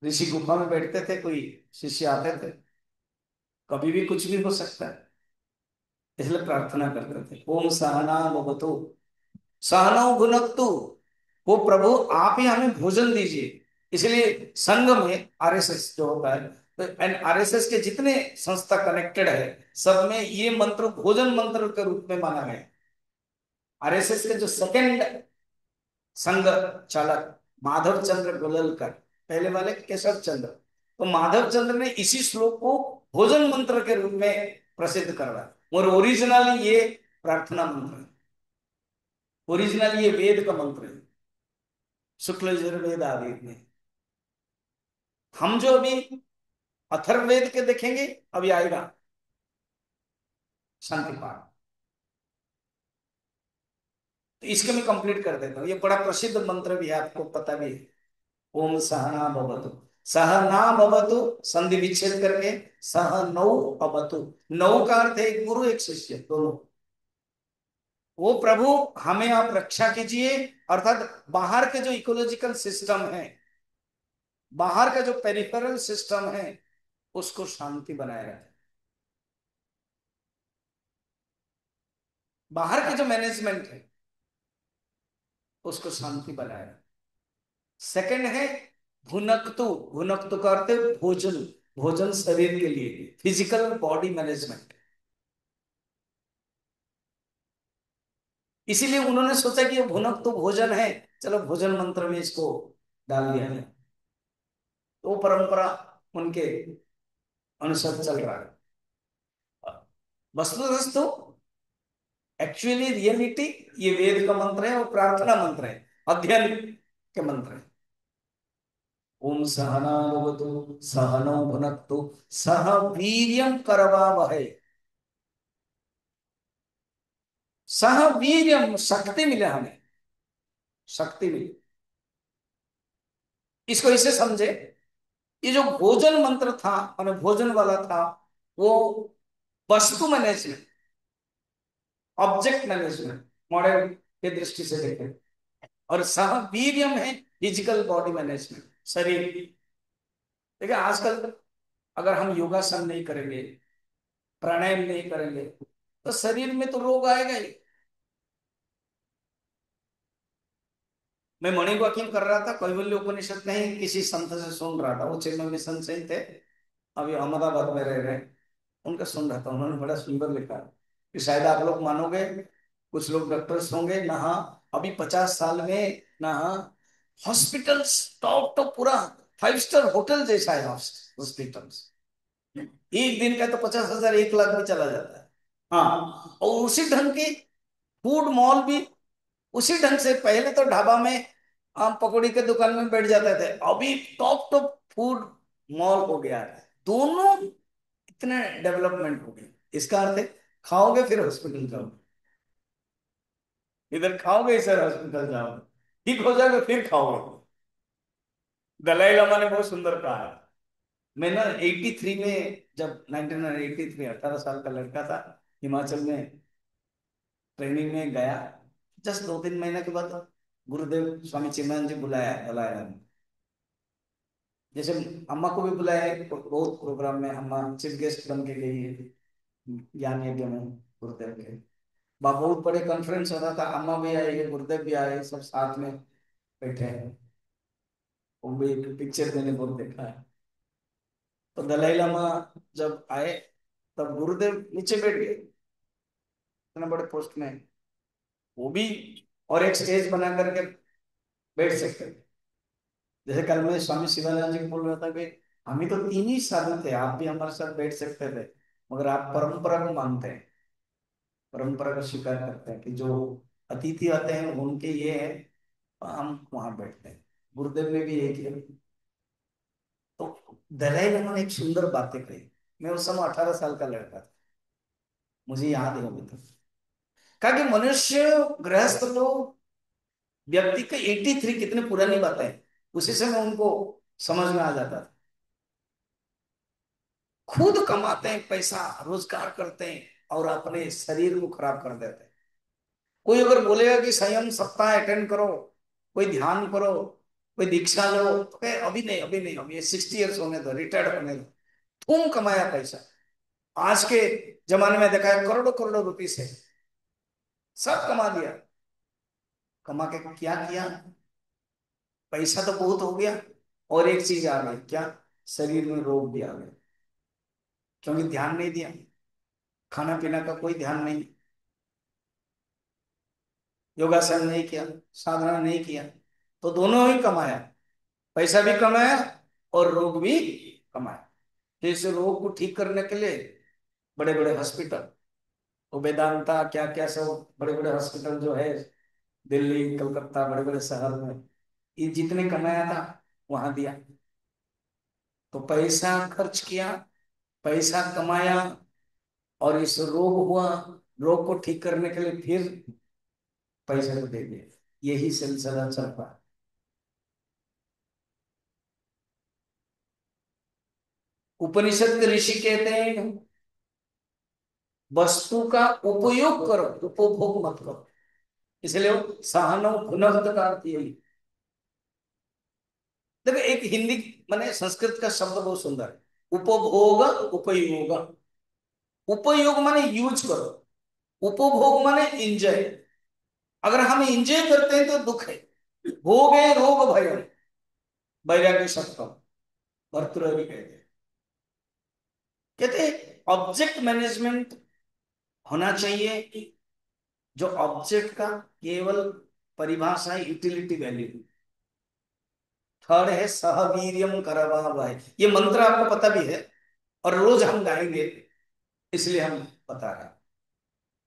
ऋषि गुफा में बैठते थे, कोई शिष्य आते थे। कभी भी कुछ भी हो सकता है, इसलिए प्रार्थना करते थे ओम सहना भवतु सहनौ भुनक्तु। वो प्रभु आप ही हमें भोजन दीजिए। इसलिए संघ में आरएसएस जो होता है, तो आरएसएस के जितने संस्था कनेक्टेड है, सब में ये मंत्र भोजन मंत्र के रूप में माना गया। आरएसएस के जो सेकंड संघ चालक माधव चंद्र गोललकर, पहले वाले केशव चंद्र, तो माधव चंद्र ने इसी श्लोक को भोजन मंत्र के रूप में प्रसिद्ध करवाया। और ओरिजिनली ये प्रार्थना मंत्र है। ओरिजिनल ये वेद का मंत्र है, शुक्ल यजुर्वेद आदि में। हम जो अभी अथर्ववेद के देखेंगे, अभी आएगा शांति पाठ। तो इसके मैं कंप्लीट कर देता हूँ। ये बड़ा प्रसिद्ध मंत्र भी है, आपको पता भी है। ओम सहना भवतु, सहना भवतु संधि विच्छेद करके सह नौ अवतु। नौ का अर्थ है एक गुरु एक शिष्य दोनों। वो प्रभु हमें आप रक्षा कीजिए, अर्थात बाहर के जो इकोलॉजिकल सिस्टम है, बाहर का जो पेरिफेरल सिस्टम है, उसको शांति बनाए रखें। बाहर के जो मैनेजमेंट है, उसको शांति बनाए रखें। सेकंड है भुनक्तु। भुनक्तु का अर्थ है भोजन। भोजन शरीर के लिए, फिजिकल बॉडी मैनेजमेंट। इसीलिए उन्होंने सोचा कि ये भुनक्तु भोजन है, चलो भोजन मंत्र में इसको डाल दिया है। तो परंपरा उनके अनुसार चल रहा है। वस्तुतस्तु एक्चुअली रियलिटी ये वेद का मंत्र है और प्रार्थना मंत्र है, अध्ययन के मंत्र है। ओम सहना भवतु सहनौ भुनक्तु सह वीर्यं करवावहै। सह वीर्यम, शक्ति मिले हमें, शक्ति मिले। इसको इसे समझे, ये जो भोजन मंत्र था हमें भोजन वाला था, वो वस्तु मैनेजमेंट, ऑब्जेक्ट मैनेजमेंट मॉडल के दृष्टि से देखें। और सह वीर्यम है फिजिकल बॉडी मैनेजमेंट, शरीर। देखिए आजकल अगर हम योगासन नहीं करेंगे, प्राणायाम नहीं करेंगे, तो शरीर में तो रोग आएगा ही। मैं मणि वॉकिंग कर रहा था, कैवल्य उपनिषद नहीं किसी संत से सुन रहा था, वो चिन्मय मिशन से ही थे, अभी अहमदाबाद में रह रहे हैं। उनका सुन रहा था, उन्होंने बड़ा सुंदर लिखा कि शायद आप लोग मानोगे, कुछ लोग डॉक्टर्स होंगे ना, अभी 50 साल में ना हॉस्पिटल्स टॉप टॉप पूरा 5 स्टार होटल जैसा है हॉस्पिटल्स। एक दिन का तो 50,000 1 लाख में चला जाता है। हाँ, और उसी ढंग की फूड मॉल भी उसी ढंग से। पहले तो ढाबा में आम पकौड़ी के दुकान में बैठ जाते थे, अभी टॉप टॉप फूड मॉल हो गया है। दोनों इतने डेवलपमेंट हो गए। इसका अर्थ है खाओगे फिर हॉस्पिटल जाओगे, इधर खाओगे इधर हॉस्पिटल जाओगे, ठीक हो जाओगे फिर खाओगे। दलाई लामा ने बहुत सुंदर कहा है, मैं ना 83 में, जब 1983, 18 साल का लड़का था, हिमाचल में ट्रेनिंग में गया। जस्ट 2-3 महीने के बाद गुरुदेव स्वामी चिन्मयानंद जी बुलाया बुलाया। जैसे अम्मा को भी बुलाया है, बहुत प्रोग्राम में अम्मा चीफ गेस्ट बन के गई है ज्ञान यज्ञ में गुरुदेव के। बहुत बड़े कॉन्फ्रेंस हो रहा था, अम्मा भी आई है, गुरुदेव भी आए, सब साथ में बैठे हैं। वो भी एक पिक्चर मैंने बहुत देखा है। तो दलाई लामा जब आए, तब गुरुदेव नीचे बैठ गए, इतने बड़े पोस्ट में वो भी, और एक स्टेज बना करके बैठ सकते थे। जैसे कल मैं स्वामी शिवानंद जी को बोल रहा था कि हम ही तो 3 ही साधु थे, आप भी हमारे साथ बैठ सकते थे, मगर आप परंपरा को मानते हैं, परंपरा का स्वीकार करते हैं कि जो अतिथि आते हैं उनके ये है, हम वहां बैठते हैं। गुरुदेव ने भी यही किया। तो दलाई लामा ने एक सुंदर बातें कही। मैं उस समय 18 साल का लड़का था, मुझे याद है अभी तक। कहा कि मनुष्य, गृहस्थ लोग, व्यक्ति के 83 कितनी पुरानी बातें हैं, उसी समय उनको समझ में आ जाता था। खुद कमाते हैं पैसा, रोजगार करते हैं, और अपने शरीर को खराब कर देते हैं। कोई अगर बोलेगा कि संयम सप्ताह अटेंड करो, कोई ध्यान करो, कोई दीक्षा लो, तो कहे अभी नहीं, अभी नहीं, अभी 60 ईयर्स होने दो, रिटायर्ड होने दो। तुम कमाया पैसा, आज के जमाने में देखा है करोड़ों करोड़ों रुपए से सब कमा दिया। कमा के क्या किया? पैसा तो बहुत हो गया, और एक चीज आ गई, क्या? शरीर में रोग भी आ गए, क्योंकि ध्यान नहीं दिया, खाना पीना का कोई ध्यान नहीं, योगासन नहीं किया, साधना नहीं किया, तो दोनों ही कमाया, पैसा भी कमाया और रोग भी कमाया। तो इस रोग को ठीक करने के लिए बड़े बड़े हॉस्पिटल, वो वेदांता क्या क्या सब बड़े बड़े हॉस्पिटल जो है, दिल्ली कलकत्ता बड़े बड़े शहर में, ये जितने कमाया था वहां दिया। तो पैसा खर्च किया, पैसा कमाया, और इस रोग हुआ, रोग को ठीक करने के लिए फिर पैसे को दे दिया। यही सिलसिला चल रहा है। उपनिषद के ऋषि कहते हैं वस्तु का उपयोग करो, उपभोग मत करो। इसलिए वो सहनो भुनक्त का अर्थ यही। देखो एक हिंदी माने संस्कृत का शब्द बहुत सुंदर है, उपभोग, उपयोग। उपयोग माने यूज करो, उपभोग माने इंजॉय। अगर हम इंजॉय करते हैं तो दुख है। भोग है रोग भय, वैराग्य सत्व, भर्तृहरि कहते हैं। कहते ऑब्जेक्ट मैनेजमेंट होना चाहिए, जो ऑब्जेक्ट का केवल परिभाषा है यूटिलिटी वैल्यू। थर्ड है सहवीर्यम करवावहै, ये मंत्र आपको पता भी है और रोज हम गाएंगे, इसलिए हम बता रहे हैं।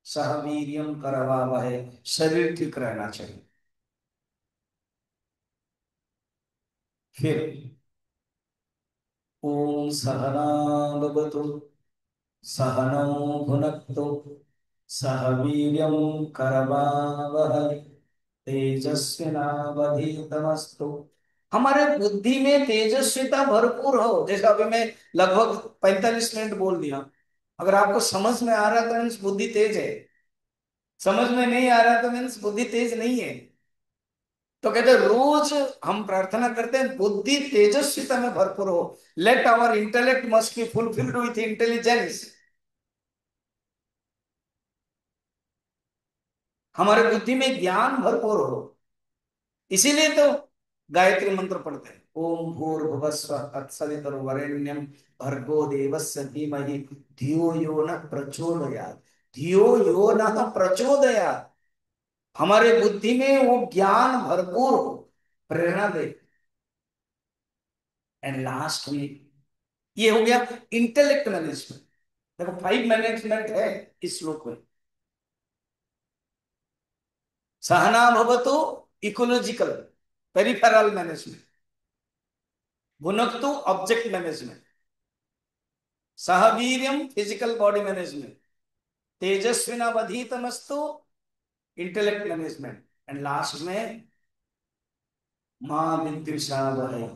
सहवीर्यम करवावहै, शरीर ठीक रहना चाहिए। फिर ओम सहना भवतु, सहनौ भुनक्तु, सह वीर्यं करवावहै, तेजस्विनावधीतमस्तु। हमारे बुद्धि में तेजस्विता भरपूर हो। जैसे अभी मैं लगभग 45 मिनट बोल दिया, अगर आपको समझ में आ रहा है तो मीन्स बुद्धि तेज है, समझ में नहीं आ रहा तो मीन्स बुद्धि तेज नहीं है। तो कहते हैं रोज हम प्रार्थना करते हैं बुद्धि तेजस्विता में भरपूर हो। Let our intellect must be fulfilled with intelligence. हमारे बुद्धि में ज्ञान भरपूर हो। इसीलिए तो गायत्री मंत्र पढ़ते हैं, ओम भूर्भुवस्व तत्सवितुर्वरेण्यम भर्गो देवस्य धीमहि धियो यो न प्रचोदयात्। धियो यो न प्रचोदयात्। हमारे बुद्धि में वो ज्ञान भरपूर हो, प्रेरणा दे। एंड लास्ट में ये हो गया इंटेलेक्ट मैनेजमेंट। देखो 5 मैनेजमेंट है इस श्लोक में। सहना भवतु इकोलॉजिकल पेरिफेरल मैनेजमेंट, भुनक्तु ऑब्जेक्ट मैनेजमेंट, सहवीर्यम फिजिकल बॉडी मैनेजमेंट, तेजस्विनावधीतमस्तु इंटेलेक्ट मैनेजमेंट, एंड लास्ट में मां विद्विषावहै,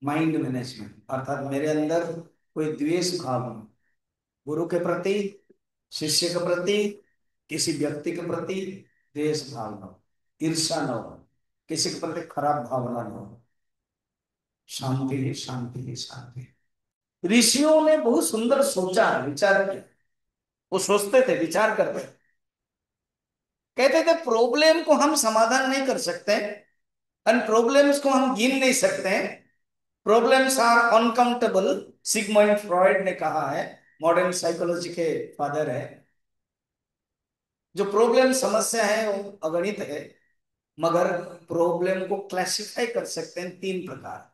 माइंड मैनेजमेंट, अर्थात मेरे अंदर कोई द्वेष भाव नहीं, गुरु के प्रति, शिष्य के प्रति, किसी व्यक्ति के प्रति द्वेष भाव न हो, ईर्षा न हो, किसी के प्रति खराब भावना न हो। शांति ही शांति ही शांति। ऋषियों ने बहुत सुंदर सोचा, विचार किया। वो सोचते थे, विचार करते थे, कहते थे प्रॉब्लम को हम समाधान नहीं कर सकते, एंड प्रॉब्लम्स को हम गिन नहीं सकते। Problems are uncountable. Sigmund Freud ने कहा है, मॉडर्न साइकोलॉजी के फादर है। जो प्रॉब्लम समस्या है वो अगणित है, मगर प्रॉब्लम को क्लासिफाई कर सकते हैं तीन प्रकार।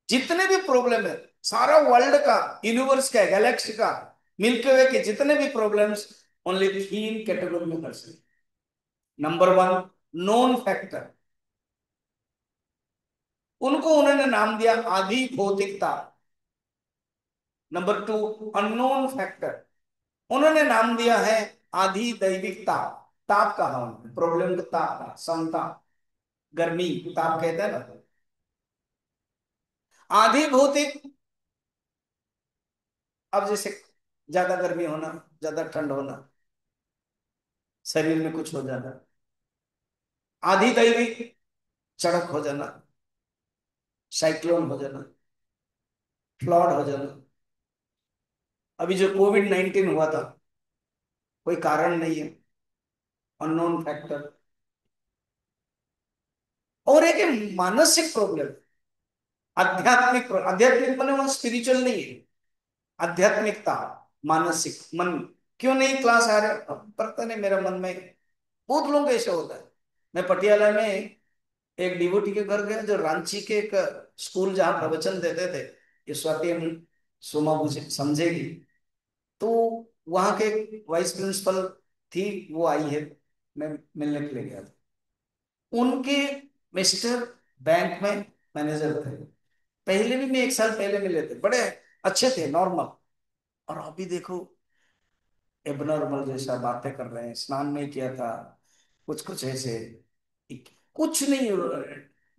जितने भी प्रॉब्लम है, सारा वर्ल्ड का, यूनिवर्स का, गैलेक्सी का, मिल्की वे के जितने भी प्रॉब्लम्स, ओनली तीन कैटेगरी में कर सकते। Number one, known factor. उनको उन्होंने नाम दिया आधि भौतिकता। Number two, unknown factor. उन्होंने नाम दिया है आधि दैविकता। ताप कहा उन्होंने, प्रॉब्लम का ताप का, समता, गर्मी, ताप कहते हैं ना। आधि भौतिक, अब जैसे ज्यादा गर्मी होना, ज्यादा ठंड होना, शरीर में कुछ हो जाना। आधि दैविक, सड़क हो जाना, साइक्लोन हो जाना, फ्लड हो जाना। अभी जो कोविड-19 हुआ था, कोई कारण नहीं है, अननोन फैक्टर। और एक मानसिक प्रॉब्लम, आध्यात्मिक, आध्यात्मिक माने वहां स्पिरिचुअल नहीं है, आध्यात्मिकता, मानसिक मन। क्यों नहीं क्लास आ रहे, पता नहीं, मेरा मन में बहुत लोग ऐसे होता है। मैं पटियाला में एक डिवोटी के घर गया, जो रांची के एक स्कूल जहाँ प्रवचन देते थे, ये स्वाति हम सोमा मुझे समझेगी। तो वहां के वाइस प्रिंसिपल थी, वो आई है, मैं मिलने के लिए गया था। उनके मिस्टर बैंक में मैनेजर थे। पहले भी मैं 1 साल पहले मिले थे, बड़े अच्छे थे, नॉर्मल। और अभी देखो, एबनॉर्मल जैसा बातें कर रहे हैं, स्नान नहीं किया था, कुछ कुछ ऐसे, कुछ नहीं।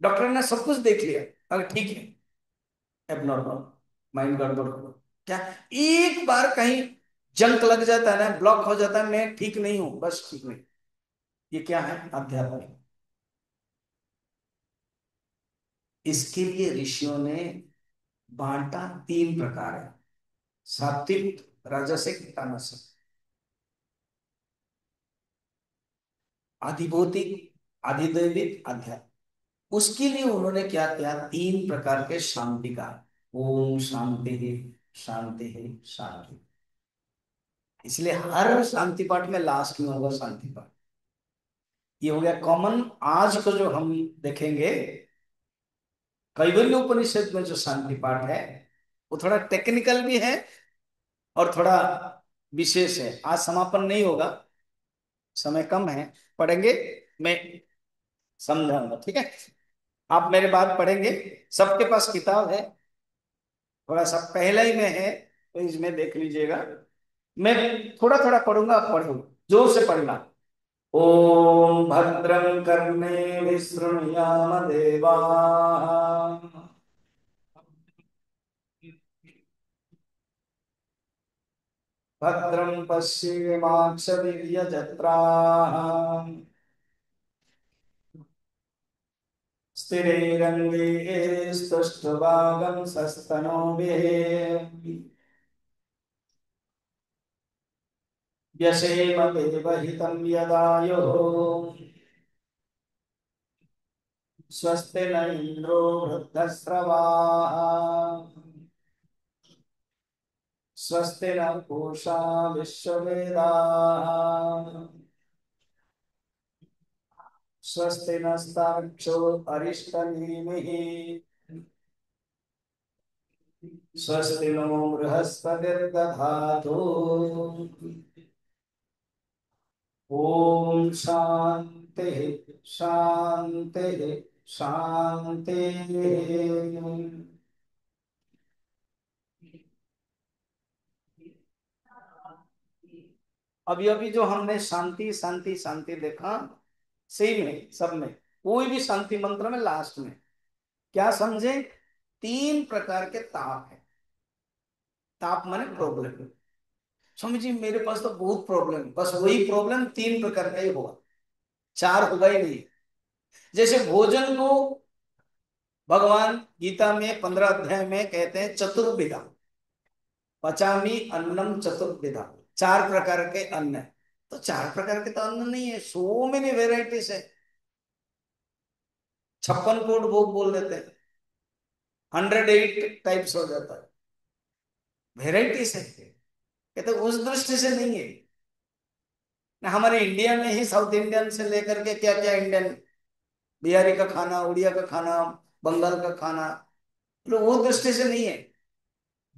डॉक्टर ने सब कुछ देख लिया, अगर ठीक है, एबनॉर्मल, माइंड गड़बड़ हो क्या। एक बार कहीं जंक लग जाता है ना, ब्लॉक हो जाता है, मैं ठीक नहीं हूं, बस ठीक नहीं। ये क्या है, अध्यात्म। इसके लिए ऋषियों ने बांटा, तीन प्रकार है, सात्विक, राजसिक, तामसिक। आधिभौतिक, आधिदैविक, आध्यात्मिक। उसके लिए उन्होंने क्या किया, तीन प्रकार के शांति का। ओम शांति ही शांति ही शांति। इसलिए हर शांति पाठ में लास्ट में होगा शांति पाठ। ये हो गया कॉमन। आज को जो हम देखेंगे, कैवल्य उपनिषद में जो शांति पाठ है, वो थोड़ा टेक्निकल भी है और थोड़ा विशेष है। आज समापन नहीं होगा, समय कम है, पढ़ेंगे, मैं समझाऊंगा, ठीक है। आप मेरे बाद पढ़ेंगे, सबके पास किताब है, थोड़ा सा पहले ही में है, तो इसमें देख लीजिएगा। मैं थोड़ा थोड़ा पढ़ूंगा, आप पढ़ो, जोर से पढ़ना। ओम भद्रं कर्णे शृणुयाम देवाः, भद्रं पश्येमाक्षभिर्यजत्राः, स्थिरैरङ्गैस्तुष्ट्वागंसस्तनूभिः, व्यशेम देवहितं यदायुः। स्वस्ति न इंद्रो वृद्धश्रवाः, स्वस्ति न पूषा विश्ववेदाः, स्वस्ति नस्तार्क्ष्यो अरिष्टनेमिः, स्वस्ति नो बृहस्पतिर्दधातु। ओम शांति शांति शांति। अभी अभी जो हमने शांति शांति शांति देखा, सही में सब में, कोई भी शांति मंत्र में लास्ट में क्या समझे तीन प्रकार के ताप है। ताप माने प्रॉब्लम। स्वामी जी मेरे पास तो बहुत प्रॉब्लम है, बस वही प्रॉब्लम तीन प्रकार का ही होगा, चार होगा ही नहीं। जैसे भोजन को भगवान गीता में 15 अध्याय में कहते हैं चतुर्विधा, पचामी अन्नम चतुर्विधा, चार प्रकार के अन्न है। तो चार प्रकार के तो अन्न नहीं है, सो मेनी वेराइटीज है। 56 कोट भोग बोल देते हैं, 108 टाइप्स हो जाता है, वेराइटीज है। कहते उस दृष्टि से नहीं है ना, हमारे इंडिया में ही साउथ इंडियन से लेकर के क्या क्या इंडियन, बिहारी का खाना, उड़िया का खाना, बंगाल का खाना, तो वो दृष्टि से नहीं है।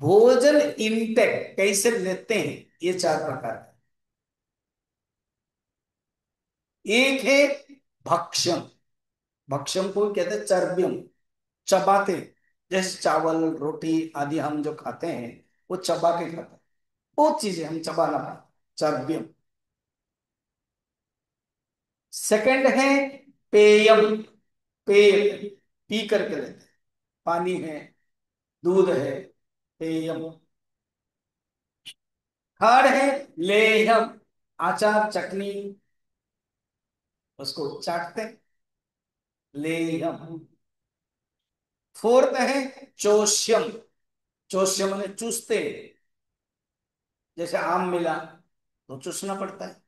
भोजन इंटेक कैसे लेते हैं, ये चार प्रकार है। एक है भक्षम, भक्षम को कहते हैं चर्ब्यम, चबाते हैं। जैसे चावल रोटी आदि हम जो खाते हैं वो चबा के खाते हैं, बहुत चीजें हम चबाना पाते, चर्ब्यम। सेकंड है पेयम, पेय पी करके लेते हैं, पानी है, दूध है, पेयम। थर्ड है लेहम, अचार चटनी, उसको चाटते हैं, लेहम। फोर्थ है चोष्यम, चोष्यम माने चूसते हैं। जैसे आम मिला तो चूसना पड़ता है।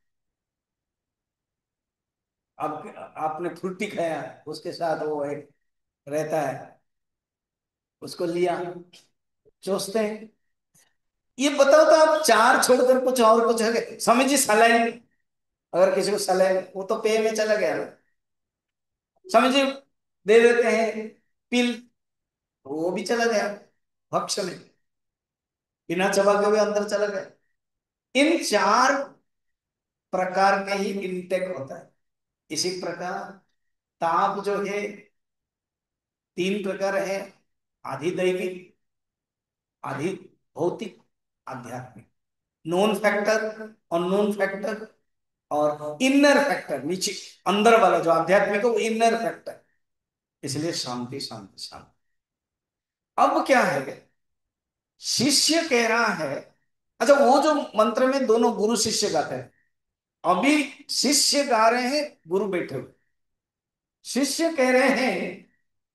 अब आपने फ्रूटी खाया, उसके साथ वो एक रहता है, उसको लिया, चूसते हैं। ये बताओ तो आप चार छोड़कर कुछ और कुछ है स्वामी जी? सलाइन, अगर किसी को सलाइन, वो तो पेय में चला गया ना। स्वामी जी दे देते हैं पिल, वो भी चला गया भक्ष में, बिना चबा के हुए अंदर चला गया। इन चार प्रकार का ही इंटेक होता है। इसी प्रकार ताप जो है तीन प्रकार है, अधिदैविक, अधि भौतिक, आध्यात्मिक। नोन फैक्टर और नोन फैक्टर और इनर फैक्टर, नीचे अंदर वाला जो आध्यात्मिक है वो इनर फैक्टर। इसलिए शांति शांति शांति। अब क्या है, शिष्य कह रहा है, अच्छा वो जो मंत्र में दोनों गुरु शिष्य गाते हैं, अभी शिष्य गा रहे हैं, गुरु बैठे हुए। शिष्य कह रहे हैं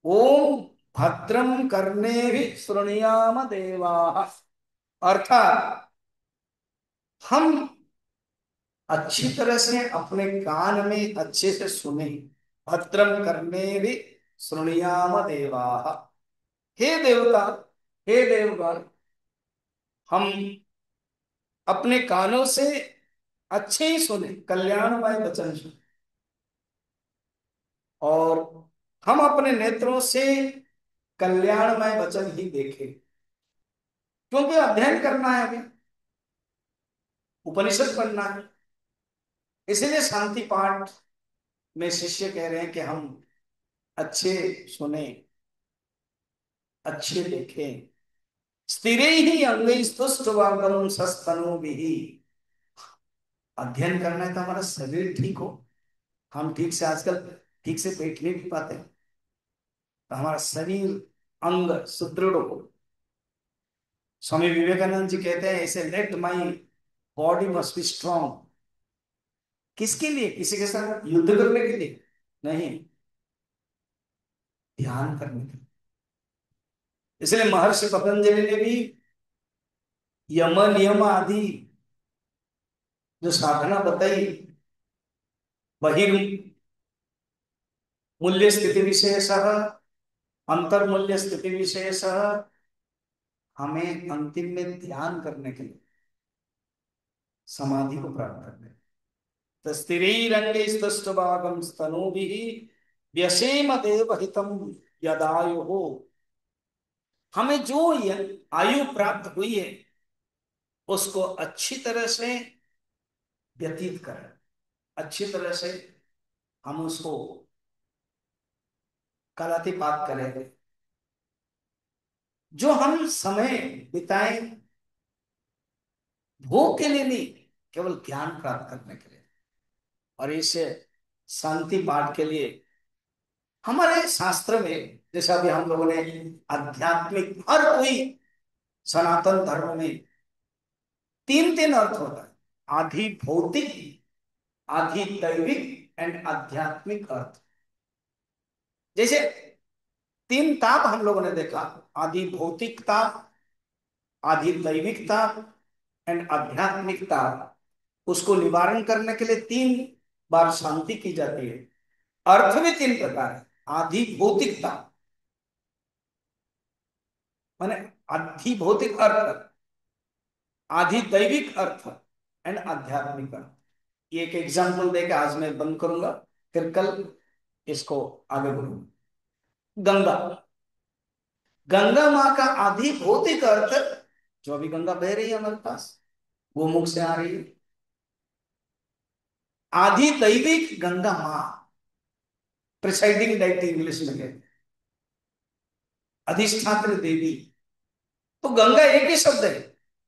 ओम भद्रम करने भी शृणुयाम देवा, अर्थात हम अच्छी तरह से अपने कान में अच्छे से सुने। भद्रम करने भी शृणुयाम देवा, हे देवता, हे देवगण, हम अपने कानों से अच्छे ही सुने, कल्याणमय वचन सुने, और हम अपने नेत्रों से कल्याणमय वचन ही देखें, क्योंकि अध्ययन करना है, अभी उपनिषद पढ़ना है। इसलिए शांति पाठ में शिष्य कह रहे हैं कि हम अच्छे सुने, अच्छे देखें। स्थिरे ही अंगै स्तुष्टवागम सस्तनु भी, अध्ययन करना है तो हमारा शरीर ठीक हो। हम ठीक से आजकल ठीक से बैठ नहीं भी पाते, तो हमारा शरीर अंग सुदृढ़ हो। स्वामी विवेकानंद जी कहते हैं ऐसे, let my body must be strong. किसके लिए? किसी के साथ युद्ध करने के लिए नहीं, ध्यान करने के लिए। इसलिए महर्षि पतंजलि ने भी यम नियम आदि जो साधना बताई, बहिर्मूल्य स्थिति विशेष, अंतर्मूल्य स्थिति विशेष, हमें अंतिम में ध्यान करने के लिए, समाधि को प्राप्त करने, तस्तिरैरङ्गैस्तुष्टुवागं स्तनूभिः व्यसेम देवहितं यदायुः। हमें जो आयु प्राप्त हुई है उसको अच्छी तरह से व्यतीत करें, अच्छी तरह से हम उसको कालातिपात करें। जो हम समय बिताएं भोग के लिए नहीं, केवल ज्ञान प्राप्त करने के लिए, और इसे शांति पाठ के लिए हमारे शास्त्र में जैसा भी हम लोगों ने आध्यात्मिक, हर कोई सनातन धर्म में तीन तीन अर्थ होता है। आधि भौतिक, आधि दैविक एंड आध्यात्मिक अर्थ। जैसे तीन ताप हम लोगों ने देखा, आधि भौतिक ताप, आधि दैविक ताप एंड आध्यात्मिक ताप। उसको निवारण करने के लिए तीन बार शांति की जाती है। अर्थ भी तीन प्रकार है। आधि भौतिक ताप माने आधि भौतिक अर्थ, आधि दैविक अर्थ एंड आध्यात्मिक अर्थ। ये एक एग्जांपल देकर आज मैं बंद करूंगा, फिर कल इसको आगे बढ़ूंगा। गंगा, गंगा माँ का आधि भौतिक अर्थ, जो अभी गंगा बह रही है हमारे पास, गोमुख से आ रही है। आधि दैविक गंगा माँ, प्रिसाइडिंग डाइटी इंग्लिश में कहते हैं, अधिष्ठात्र देवी। तो गंगा एक ही शब्द है।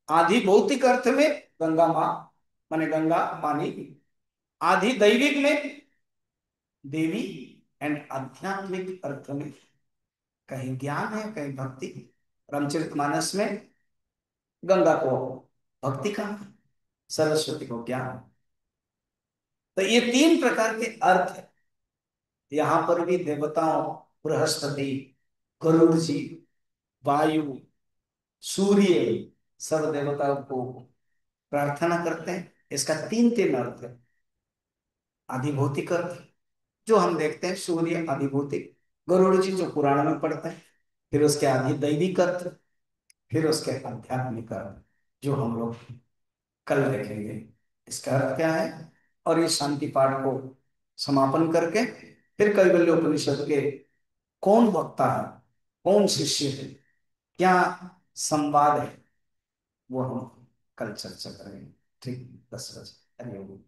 आधि भौतिक अर्थ में गंगा माँ माने गंगा पानी, आधि दैविक में देवी, एंड आध्यात्मिक अर्थ में कहीं ज्ञान है कहीं भक्ति। रामचरितमानस में गंगा को भक्ति का, सरस्वती को ज्ञान। तो ये तीन प्रकार के अर्थ है। यहां पर भी देवताओं, बृहस्पति, गरुड़ जी, वायु, सूर्य, सब देवताओं को प्रार्थना करते हैं। इसका तीन तीन अर्थ है। आधिभौतिक अर्थ जो हम देखते हैं, सूर्य आधिभौतिक, गरुड़ जी जो पुराण में पढ़ते हैं, फिर उसके आदि दैविक अर्थ, फिर उसके आध्यात्मिक अर्थ जो हम लोग कल देखेंगे। इसका अर्थ क्या है, और इस शांति पाठ को समापन करके फिर कैवल्य उपनिषद के कौन वक्ता है, कौन शिष्य है, क्या संवाद है, वो हम कल चर्चा करेंगे। ठीक 10 बजे। हरिओम।